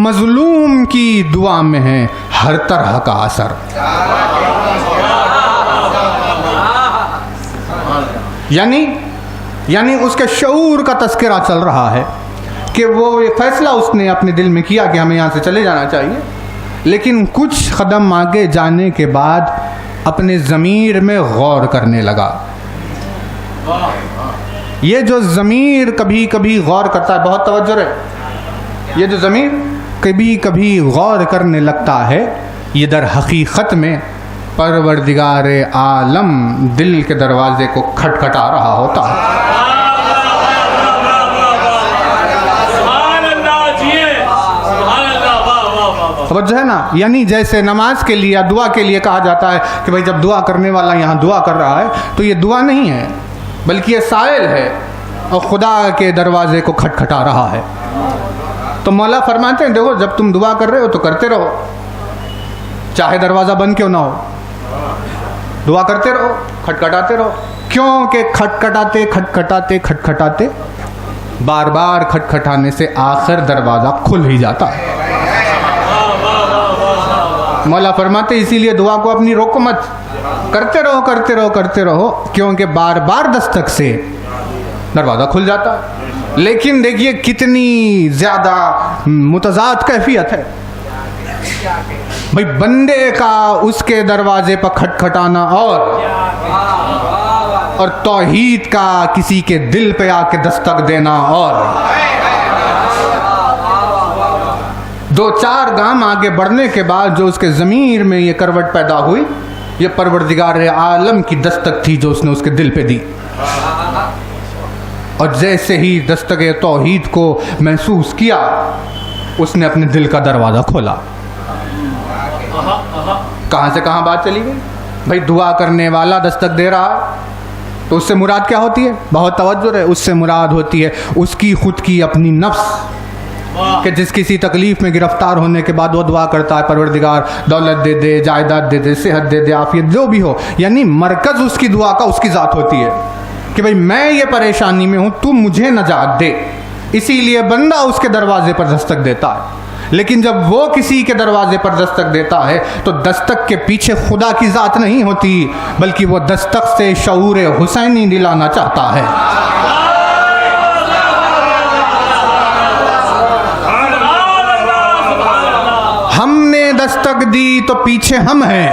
مظلوم کی دعا میں ہے ہر طرح کا اثر. یعنی اس کے شعور کا تذکرہ چل رہا ہے کہ وہ یہ فیصلہ اس نے اپنے دل میں کیا کہ ہمیں یہاں سے چلے جانا چاہیے، لیکن کچھ قدم آگے جانے کے بعد اپنے ضمیر میں غور کرنے لگا. یہ جو ضمیر کبھی کبھی غور کرتا ہے، بہت توجہ ہے، یہ جو ضمیر کبھی کبھی غور کرنے لگتا ہے، یہ در حقیقت میں پروردگار عالم دل کے دروازے کو کھٹکھٹا رہا ہوتا ہے. توجہ ہے نا. یعنی جیسے نماز کے لیے دعا کے لیے کہا جاتا ہے کہ بھائی جب دعا کرنے والا یہاں دعا کر رہا ہے تو یہ دعا نہیں ہے بلکہ یہ سائل ہے اور خدا کے دروازے کو کھٹکھٹا رہا ہے. تو مولا فرماتے ہیں دیکھو جب تم دعا کر رہے ہو تو کرتے رہو، چاہے دروازہ بند کیوں نہ ہو، دعا کرتے رہو، کھٹکھٹاتے رہو. کیونکہ کھٹکھٹاتے کھٹکھٹاتے کھٹکھٹاتے بار بار کھٹکھٹانے سے آخر دروازہ کھل ہی جاتا ہے. مولا فرماتے اسی لیے دعا کو اپنی روکو مت، کرتے رہو کرتے رہو کرتے رہو، کیونکہ بار بار دستک سے دروازہ کھل جاتا ہے۔ لیکن دیکھیے کتنی زیادہ متضاد کیفیت ہے بھئی، بندے کا اس کے دروازے پر کھٹکھٹانا اور توحید کا کسی کے دل پہ آ کے دستک دینا، اور دو چار گام آگے بڑھنے کے بعد جو اس کے ضمیر میں یہ کروٹ پیدا ہوئی، یہ پروردگار عالم کی دستک تھی جو اس نے اس کے دل پہ دی، اور جیسے ہی دستک توحید کو محسوس کیا اس نے اپنے دل کا دروازہ کھولا۔ کہاں سے کہاں بات چلی گئی بھائی، دعا کرنے والا دستک دے رہا تو اس سے مراد کیا ہوتی ہے؟ بہت توجہ ہے، اس سے مراد ہوتی ہے اس کی خود کی اپنی نفس، کہ جس کسی تکلیف میں گرفتار ہونے کے بعد وہ دعا کرتا ہے پروردگار دولت دے دے، جائیداد دے دے، صحت دے دے، عافیت جو بھی ہو، یعنی مرکز اس کی دعا کا اس کی ذات ہوتی ہے کہ بھئی میں یہ پریشانی میں ہوں، تو مجھے نجات دے، اسی لیے بندہ اس کے دروازے پر دستک دیتا ہے۔ لیکن جب وہ کسی کے دروازے پر دستک دیتا ہے تو دستک کے پیچھے خدا کی ذات نہیں ہوتی، بلکہ وہ دستک سے شعور حسینی دلانا چاہتا ہے۔ ہم نے دستک دی تو پیچھے ہم ہیں،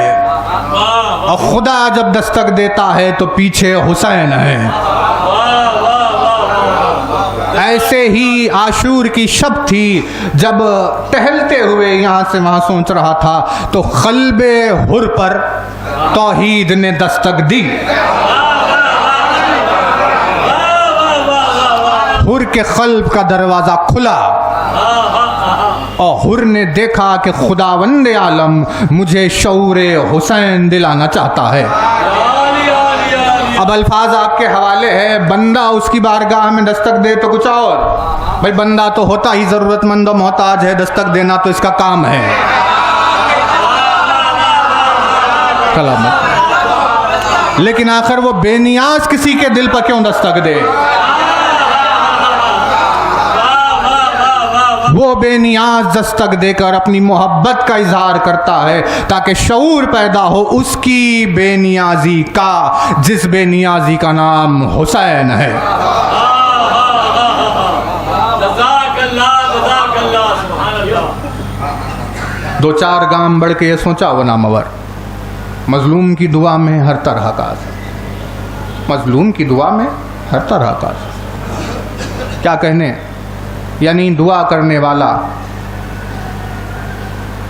اور خدا جب دستک دیتا ہے تو پیچھے حسین ہے۔ ایسے ہی عاشور کی شب تھی، جب ٹہلتے ہوئے یہاں سے وہاں سوچ رہا تھا تو قلب حر پر توحید نے دستک دی۔ حر کے قلب کا دروازہ کھلا اور حر نے دیکھا کہ خداوند عالم مجھے شعور حسین دلانا چاہتا ہے۔ اب الفاظ آپ کے حوالے ہے، بندہ اس کی بارگاہ میں دستک دے تو کچھ اور، بھائی بندہ تو ہوتا ہی ضرورت مند و محتاج ہے، دستک دینا تو اس کا کام ہے۔ کلام لیکن آخر وہ بے نیاز کسی کے دل پر کیوں دستک دے؟ وہ بے نیاز دستک دے کر اپنی محبت کا اظہار کرتا ہے تاکہ شعور پیدا ہو اس کی بے نیازی کا، جس بے نیازی کا نام حسین ہے۔ جزاک اللہ سبحان اللہ۔ دو چار گام بڑھ کے یہ سوچا وہ نامور، مظلوم کی دعا میں ہر طرح کا اثر، مظلوم کی دعا میں ہر طرح کا اثر، کیا کہنے، یعنی دعا کرنے والا،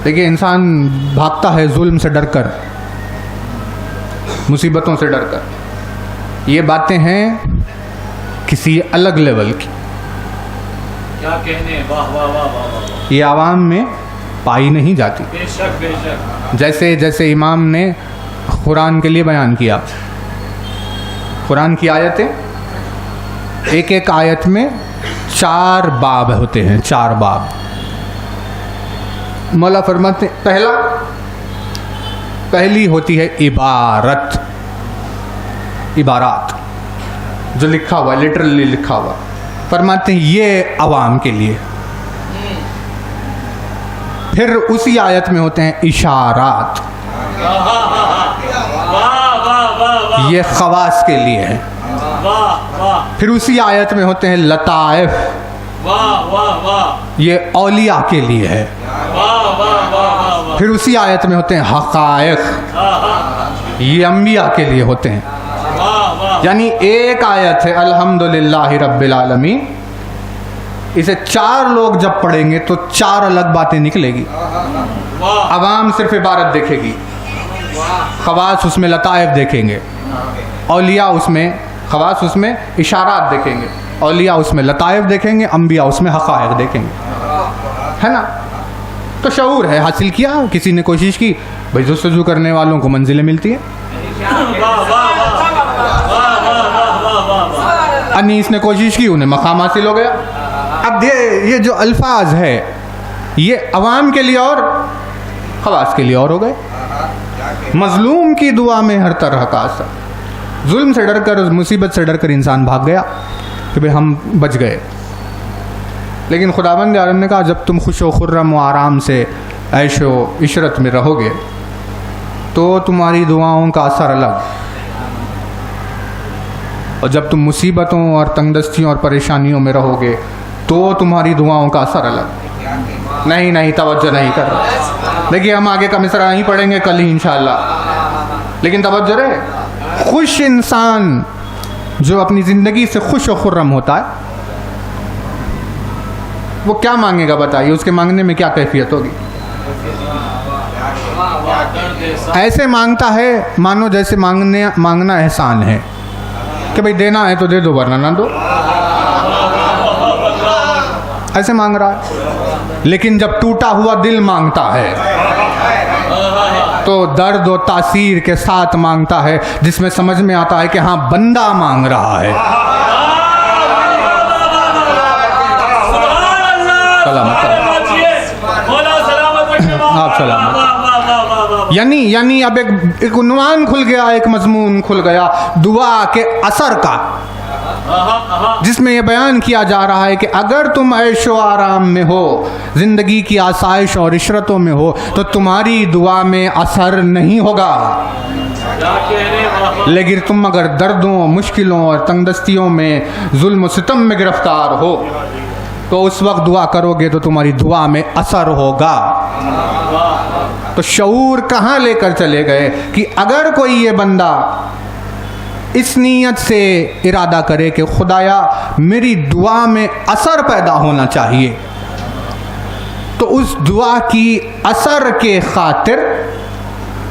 دیکھیے انسان بھاگتا ہے ظلم سے ڈر کر، مصیبتوں سے ڈر کر، یہ باتیں ہیں کسی الگ لیول کی، کیا کہنے، واہ واہ واہ واہ، یہ عوام میں پائی نہیں جاتی۔ بے شک بے شک، جیسے امام نے قرآن کے لیے بیان کیا، قرآن کی آیتیں ایک ایک آیت میں 4 باب ہوتے ہیں، 4 باب۔ مولا فرماتے پہلی ہوتی ہے عبارات، جو لکھا ہوا، لٹرلی لکھا ہوا، فرماتے ہیں یہ عوام کے لیے۔ پھر اسی آیت میں ہوتے ہیں اشارات، یہ خواص کے لیے ہے۔ پھر اسی آیت میں ہوتے ہیں لطائف، یہ اولیاء کے لیے ہے۔ پھر اسی آیت میں ہوتے ہیں حقائق، یہ انبیاء کے لیے ہوتے ہیں۔ یعنی ایک آیت ہے الحمدللہ رب العالمین، اسے 4 لوگ جب پڑھیں گے تو 4 الگ باتیں نکلے گی۔ عوام صرف عبارت دیکھے گی، خواص اس میں لطائف دیکھیں گے، اولیاء اس میں خواص اس میں اشارات دیکھیں گے، اولیاء اس میں لطائف دیکھیں گے، انبیاء اس میں حقائق دیکھیں گے، ہے نا؟ تو شعور ہے، حاصل کیا، کسی نے کوشش کی، بھائی جستجو کرنے والوں کو منزلیں ملتی ہیں، انیس نے کوشش کی، انہیں مقام حاصل ہو گیا۔ اب یہ جو الفاظ ہے یہ عوام کے لیے اور خواص کے لیے اور ہو گئے۔ مظلوم کی دعا میں ہر طرح کا اثر، ظلم سے ڈر کر، مصیبت سے ڈر کر انسان بھاگ گیا کہ بھئی ہم بچ گئے، لیکن خداوند عالم نے کہا جب تم خوش و خرم و آرام سے عیش و عشرت میں رہو گے تو تمہاری دعاؤں کا اثر الگ، اور جب تم مصیبتوں اور تنگ دستیوں اور پریشانیوں میں رہو گے تو تمہاری دعاؤں کا اثر الگ۔ نہیں توجہ نہیں کر رہے۔ دیکھیے ہم آگے کا مصرع نہیں پڑھیں گے کل ہی انشاءاللہ، لیکن توجہ رہے، خوش انسان جو اپنی زندگی سے خوش و خرم ہوتا ہے وہ کیا مانگے گا بتائیے؟ اس کے مانگنے میں کیا کیفیت ہوگی؟ ایسے مانگتا ہے مانو جیسے مانگنا احسان ہے کہ بھئی دینا ہے تو دے دو ورنہ نہ دو، ایسے مانگ رہا ہے۔ لیکن جب ٹوٹا ہوا دل مانگتا ہے تو درد و تاثیر کے ساتھ مانگتا ہے، جس میں سمجھ میں آتا ہے کہ ہاں بندہ مانگ رہا ہے۔ آپ سلامت۔ یعنی اب ایک عنوان کھل گیا، ایک مضمون کھل گیا دعا کے اثر کا، جس میں یہ بیان کیا جا رہا ہے کہ اگر تم عیش و آرام میں ہو، زندگی کی آسائش اور عشرتوں میں ہو، تو تمہاری دعا میں اثر نہیں ہوگا، لیکن تم اگر دردوں، مشکلوں اور تنگ دستیوں میں، ظلم و ستم میں گرفتار ہو تو اس وقت دعا کرو گے تو تمہاری دعا میں اثر ہوگا۔ تو شعور کہاں لے کر چلے گئے کہ اگر کوئی یہ بندہ اس نیت سے ارادہ کرے کہ خدایا میری دعا میں اثر پیدا ہونا چاہیے، تو اس دعا کی اثر کے خاطر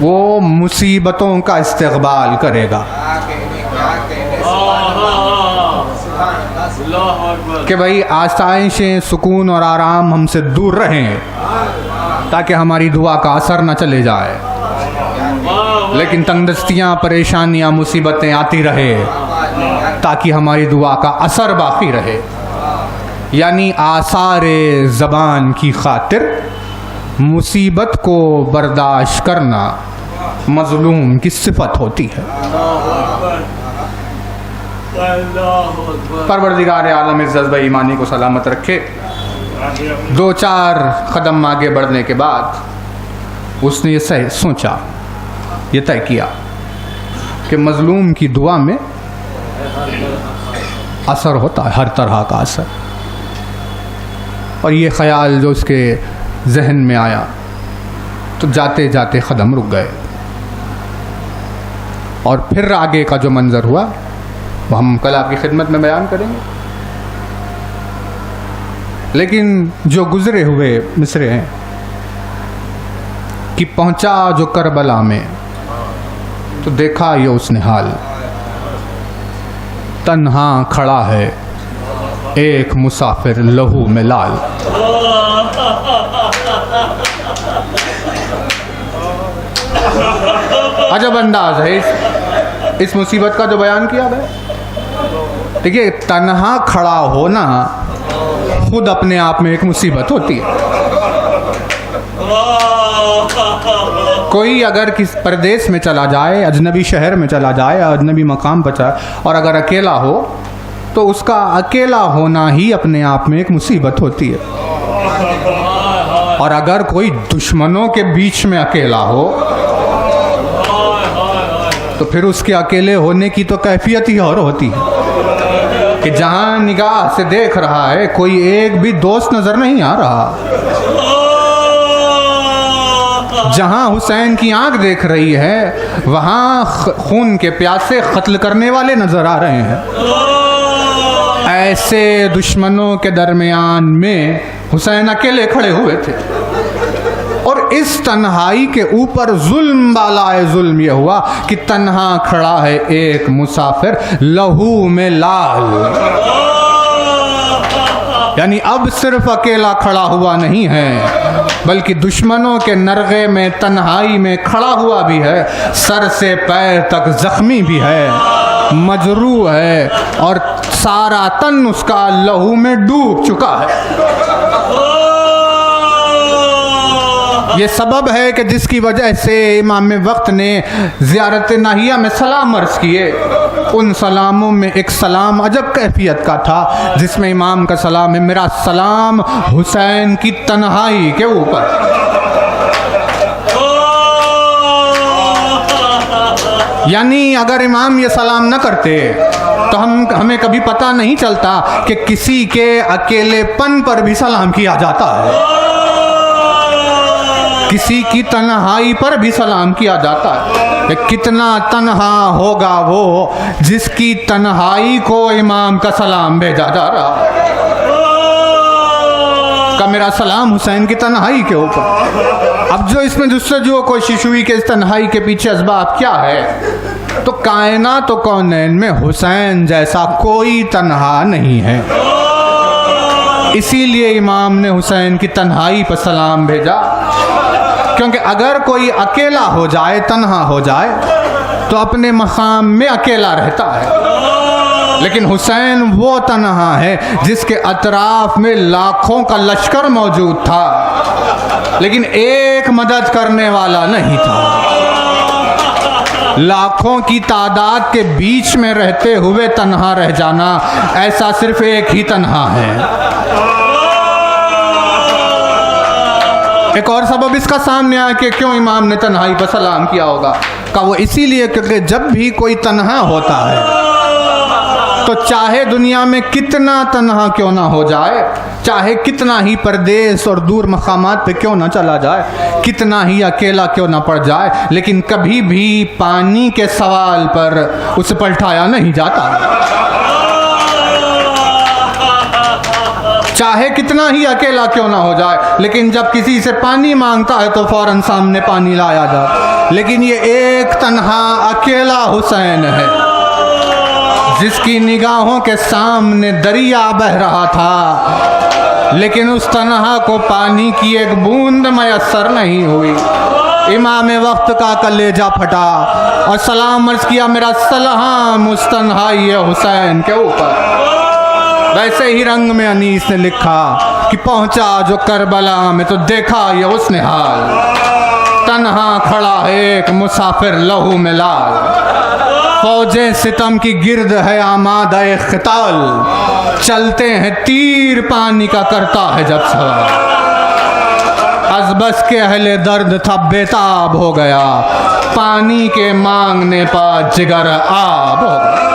وہ مصیبتوں کا استقبال کرے گا کہ بھائی آسائشیں، سکون اور آرام ہم سے دور رہیں تاکہ ہماری دعا کا اثر نہ چلے جائے، لیکن تنگ دستیاں، پریشانیاں، مصیبتیں آتی رہے تاکہ ہماری دعا کا اثر باقی رہے۔ یعنی آثار زبان کی خاطر مصیبت کو برداشت کرنا مظلوم کی صفت ہوتی ہے۔ پروردگار عالم عزت و ایمانی کو سلامت رکھے۔ دو چار قدم آگے بڑھنے کے بعد اس نے یہ سوچا، یہ طے کیا کہ مظلوم کی دعا میں اثر ہوتا ہے، ہر طرح کا اثر، اور یہ خیال جو اس کے ذہن میں آیا تو جاتے جاتے قدم رک گئے، اور پھر آگے کا جو منظر ہوا وہ ہم کل آپ کی خدمت میں بیان کریں گے، لیکن جو گزرے ہوئے مصرے ہیں کہ پہنچا جو کربلا میں تو دیکھا یہ اس نے حال، تنہا کھڑا ہے ایک مسافر لہو میں لال۔ عجب انداز ہے اس مصیبت کا جو بیان کیا گیا۔ دیکھیے تنہا کھڑا ہونا خود اپنے آپ میں ایک مصیبت ہوتی ہے۔ کوئی اگر کس پردیس میں چلا جائے، اجنبی شہر میں چلا جائے، اجنبی مقام پر چلا، اور اگر اکیلا ہو تو اس کا اکیلا ہونا ہی اپنے آپ میں ایک مصیبت ہوتی ہے، اور اگر کوئی دشمنوں کے بیچ میں اکیلا ہو تو پھر اس کے اکیلے ہونے کی تو کیفیت ہی اور ہوتی ہے کہ جہاں نگاہ سے دیکھ رہا ہے کوئی ایک بھی دوست نظر نہیں آ رہا، جہاں حسین کی آنکھ دیکھ رہی ہے وہاں خون کے پیاسے قتل کرنے والے نظر آ رہے ہیں۔ ایسے دشمنوں کے درمیان میں حسین اکیلے کھڑے ہوئے تھے، اور اس تنہائی کے اوپر ظلم بالائے ظلم یہ ہوا کہ تنہا کھڑا ہے ایک مسافر لہو میں لال، یعنی اب صرف اکیلا کھڑا ہوا نہیں ہے بلکہ دشمنوں کے نرغے میں تنہائی میں کھڑا ہوا بھی ہے، سر سے پیر تک زخمی بھی ہے، مجروح ہے، اور سارا تن اس کا لہو میں ڈوب چکا ہے۔ یہ سبب ہے کہ جس کی وجہ سے امام وقت نے زیارت ناہیہ میں سلام عرض کیے، ان سلاموں میں ایک سلام عجب کیفیت کا تھا جس میں امام کا سلام ہے، میرا سلام حسین کی تنہائی کے اوپر۔ یعنی اگر امام یہ سلام نہ کرتے تو ہمیں کبھی پتہ نہیں چلتا کہ کسی کے اکیلے پن پر بھی سلام کیا جاتا ہے، کسی کی تنہائی پر بھی سلام کیا جاتا ہے۔ کتنا تنہا ہوگا وہ جس کی تنہائی کو امام کا سلام بھیجا جا رہا ہے۔ کا میرا سلام حسین کی تنہائی کے اوپر۔ اب جو اس میں جستجو کوشش ہوئی کہ اس تنہائی کے پیچھے اسباب کیا ہے، تو کائنات و کونین میں حسین جیسا کوئی تنہا نہیں ہے، اسی لیے امام نے حسین کی تنہائی پر سلام بھیجا، کیونکہ اگر کوئی اکیلا ہو جائے، تنہا ہو جائے، تو اپنے مقام میں اکیلا رہتا ہے، لیکن حسین وہ تنہا ہے جس کے اطراف میں لاکھوں کا لشکر موجود تھا لیکن ایک مدد کرنے والا نہیں تھا۔ لاکھوں کی تعداد کے بیچ میں رہتے ہوئے تنہا رہ جانا، ایسا صرف ایک ہی تنہا ہے۔ ایک اور سبب اس کا سامنے آیا کہ کیوں امام نے تنہائی پر سلام کیا ہوگا، کہ وہ اسی لیے کیونکہ جب بھی کوئی تنہا ہوتا ہے تو چاہے دنیا میں کتنا تنہا کیوں نہ ہو جائے، چاہے کتنا ہی پردیس اور دور مقامات پہ کیوں نہ چلا جائے، کتنا ہی اکیلا کیوں نہ پڑ جائے، لیکن کبھی بھی پانی کے سوال پر اسے پلٹایا نہیں جاتا۔ چاہے کتنا ہی اکیلا کیوں نہ ہو جائے، لیکن جب کسی سے پانی مانگتا ہے تو فوراً سامنے پانی لایا جاتا۔ لیکن یہ ایک تنہا اکیلا حسین ہے جس کی نگاہوں کے سامنے دریا بہ رہا تھا، لیکن اس تنہا کو پانی کی ایک بوند میسر نہیں ہوئی۔ امام وقت کا کلیجہ پھٹا اور سلام عرض کیا، میرا سلام اس تنہائی حسین کے اوپر۔ ویسے ہی رنگ میں انیس نے لکھا کہ پہنچا جو کربلا میں تو دیکھا یہ حسن حال، تنہا کھڑا ہے ایک مسافر لہو میں لال، فوجیں ستم کی گرد ہے آمادہ قتال، چلتے ہیں تیر پانی کا کرتا ہے جب سوال، از بس کے اہل درد تھا بیتاب ہو گیا، پانی کے مانگنے پا جگر آب ہو گیا۔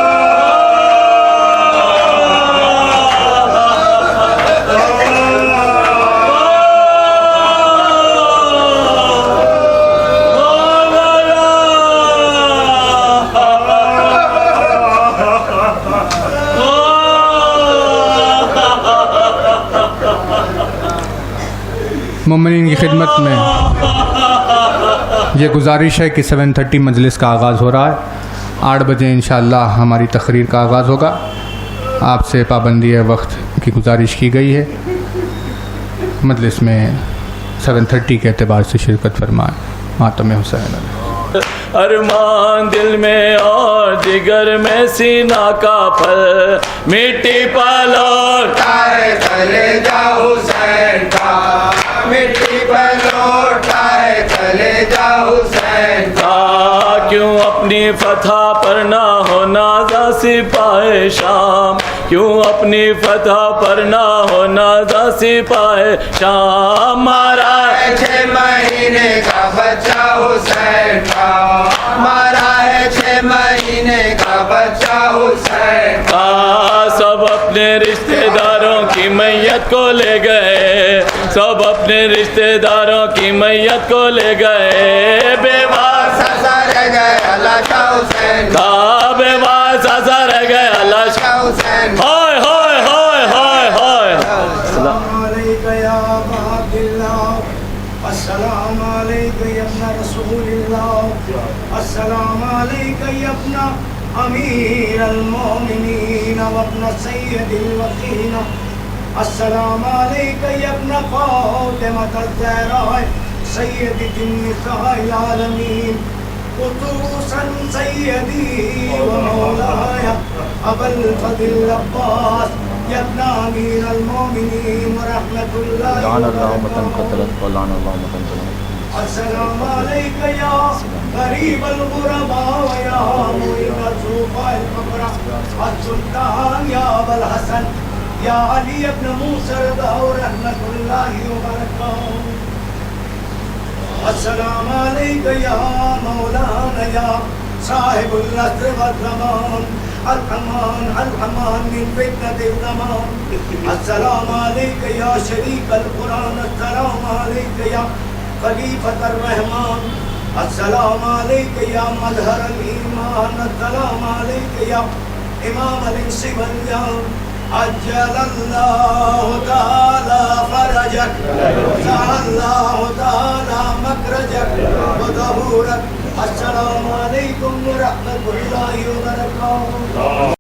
مومنین کی خدمت میں یہ گزارش ہے کہ 7:30 مجلس کا آغاز ہو رہا ہے، 8 بجے انشاءاللہ ہماری تقریر کا آغاز ہوگا۔ آپ سے پابندی وقت کی گزارش کی گئی ہے، مجلس میں 7:30 کے اعتبار سے شرکت فرمائیں۔ ماتم حسین ارمان دل میں اور جگر میں سینہ کا پھل، مٹی پلوٹائے چلے جا حسین کا، مٹی پلوٹائے چلے جا حسین کا، کیوں اپنی فتح پر نہ ہو نازا سپاہ شام، کیوں اپنی فتح پر نہ ہو نازا سپاہ شام، مارا ہے 6 مہینے کا بچہ حسین کا، مارا ہے 6 مہینے کا بچہ حسین کا، سب اپنے رشتہ داروں کی میت کو لے گئے، سب اپنے رشتہ داروں کی میت کو لے گئے، بیوہ سزا رہ گئے لاشا حسین کا، بیوہ سزا رہ گئے لاشا حسین، ہائے ہائے ہائے ہائے ہائے۔ السلام علیکم یا ابا عبداللہ، السلام علیکم یا ابن رسول اللہ، السلام علیکم یا ابن امیر المومنین و ابن سید الوقین، السلام علیکم یا ابن فاطمۃ الزہراء سیدۃ النساء العالمین، خصوصا سیدی و مولاي ابا الفضل العباس یا ابن امیر المومنین ورحمۃ اللہ لعن اللہ متن قتلت ولعن اللہ متن قتلت۔ السلام علیکم یا غریب الغرباء یا معین الصوفاء الفقراء السلطان یا ابا الحسن یا علی ابن موسیٰ رضا رحمۃ اللہ وبرکاتہ، السلام علیکم یا مولانا یا صاحب النصر والزمان الحمان من فتنة الزمان السلام عليك يا شريك القرآن السلام عليك يا خليفة الرحمن السلام عليك يا مظهر الإيمان السلام عليك يا إمام الإنس والجان عجل الله تعالى فرجك وسع الله تعالى مخرجك وظهورك السلام عليكم ورحمة الله وبركاته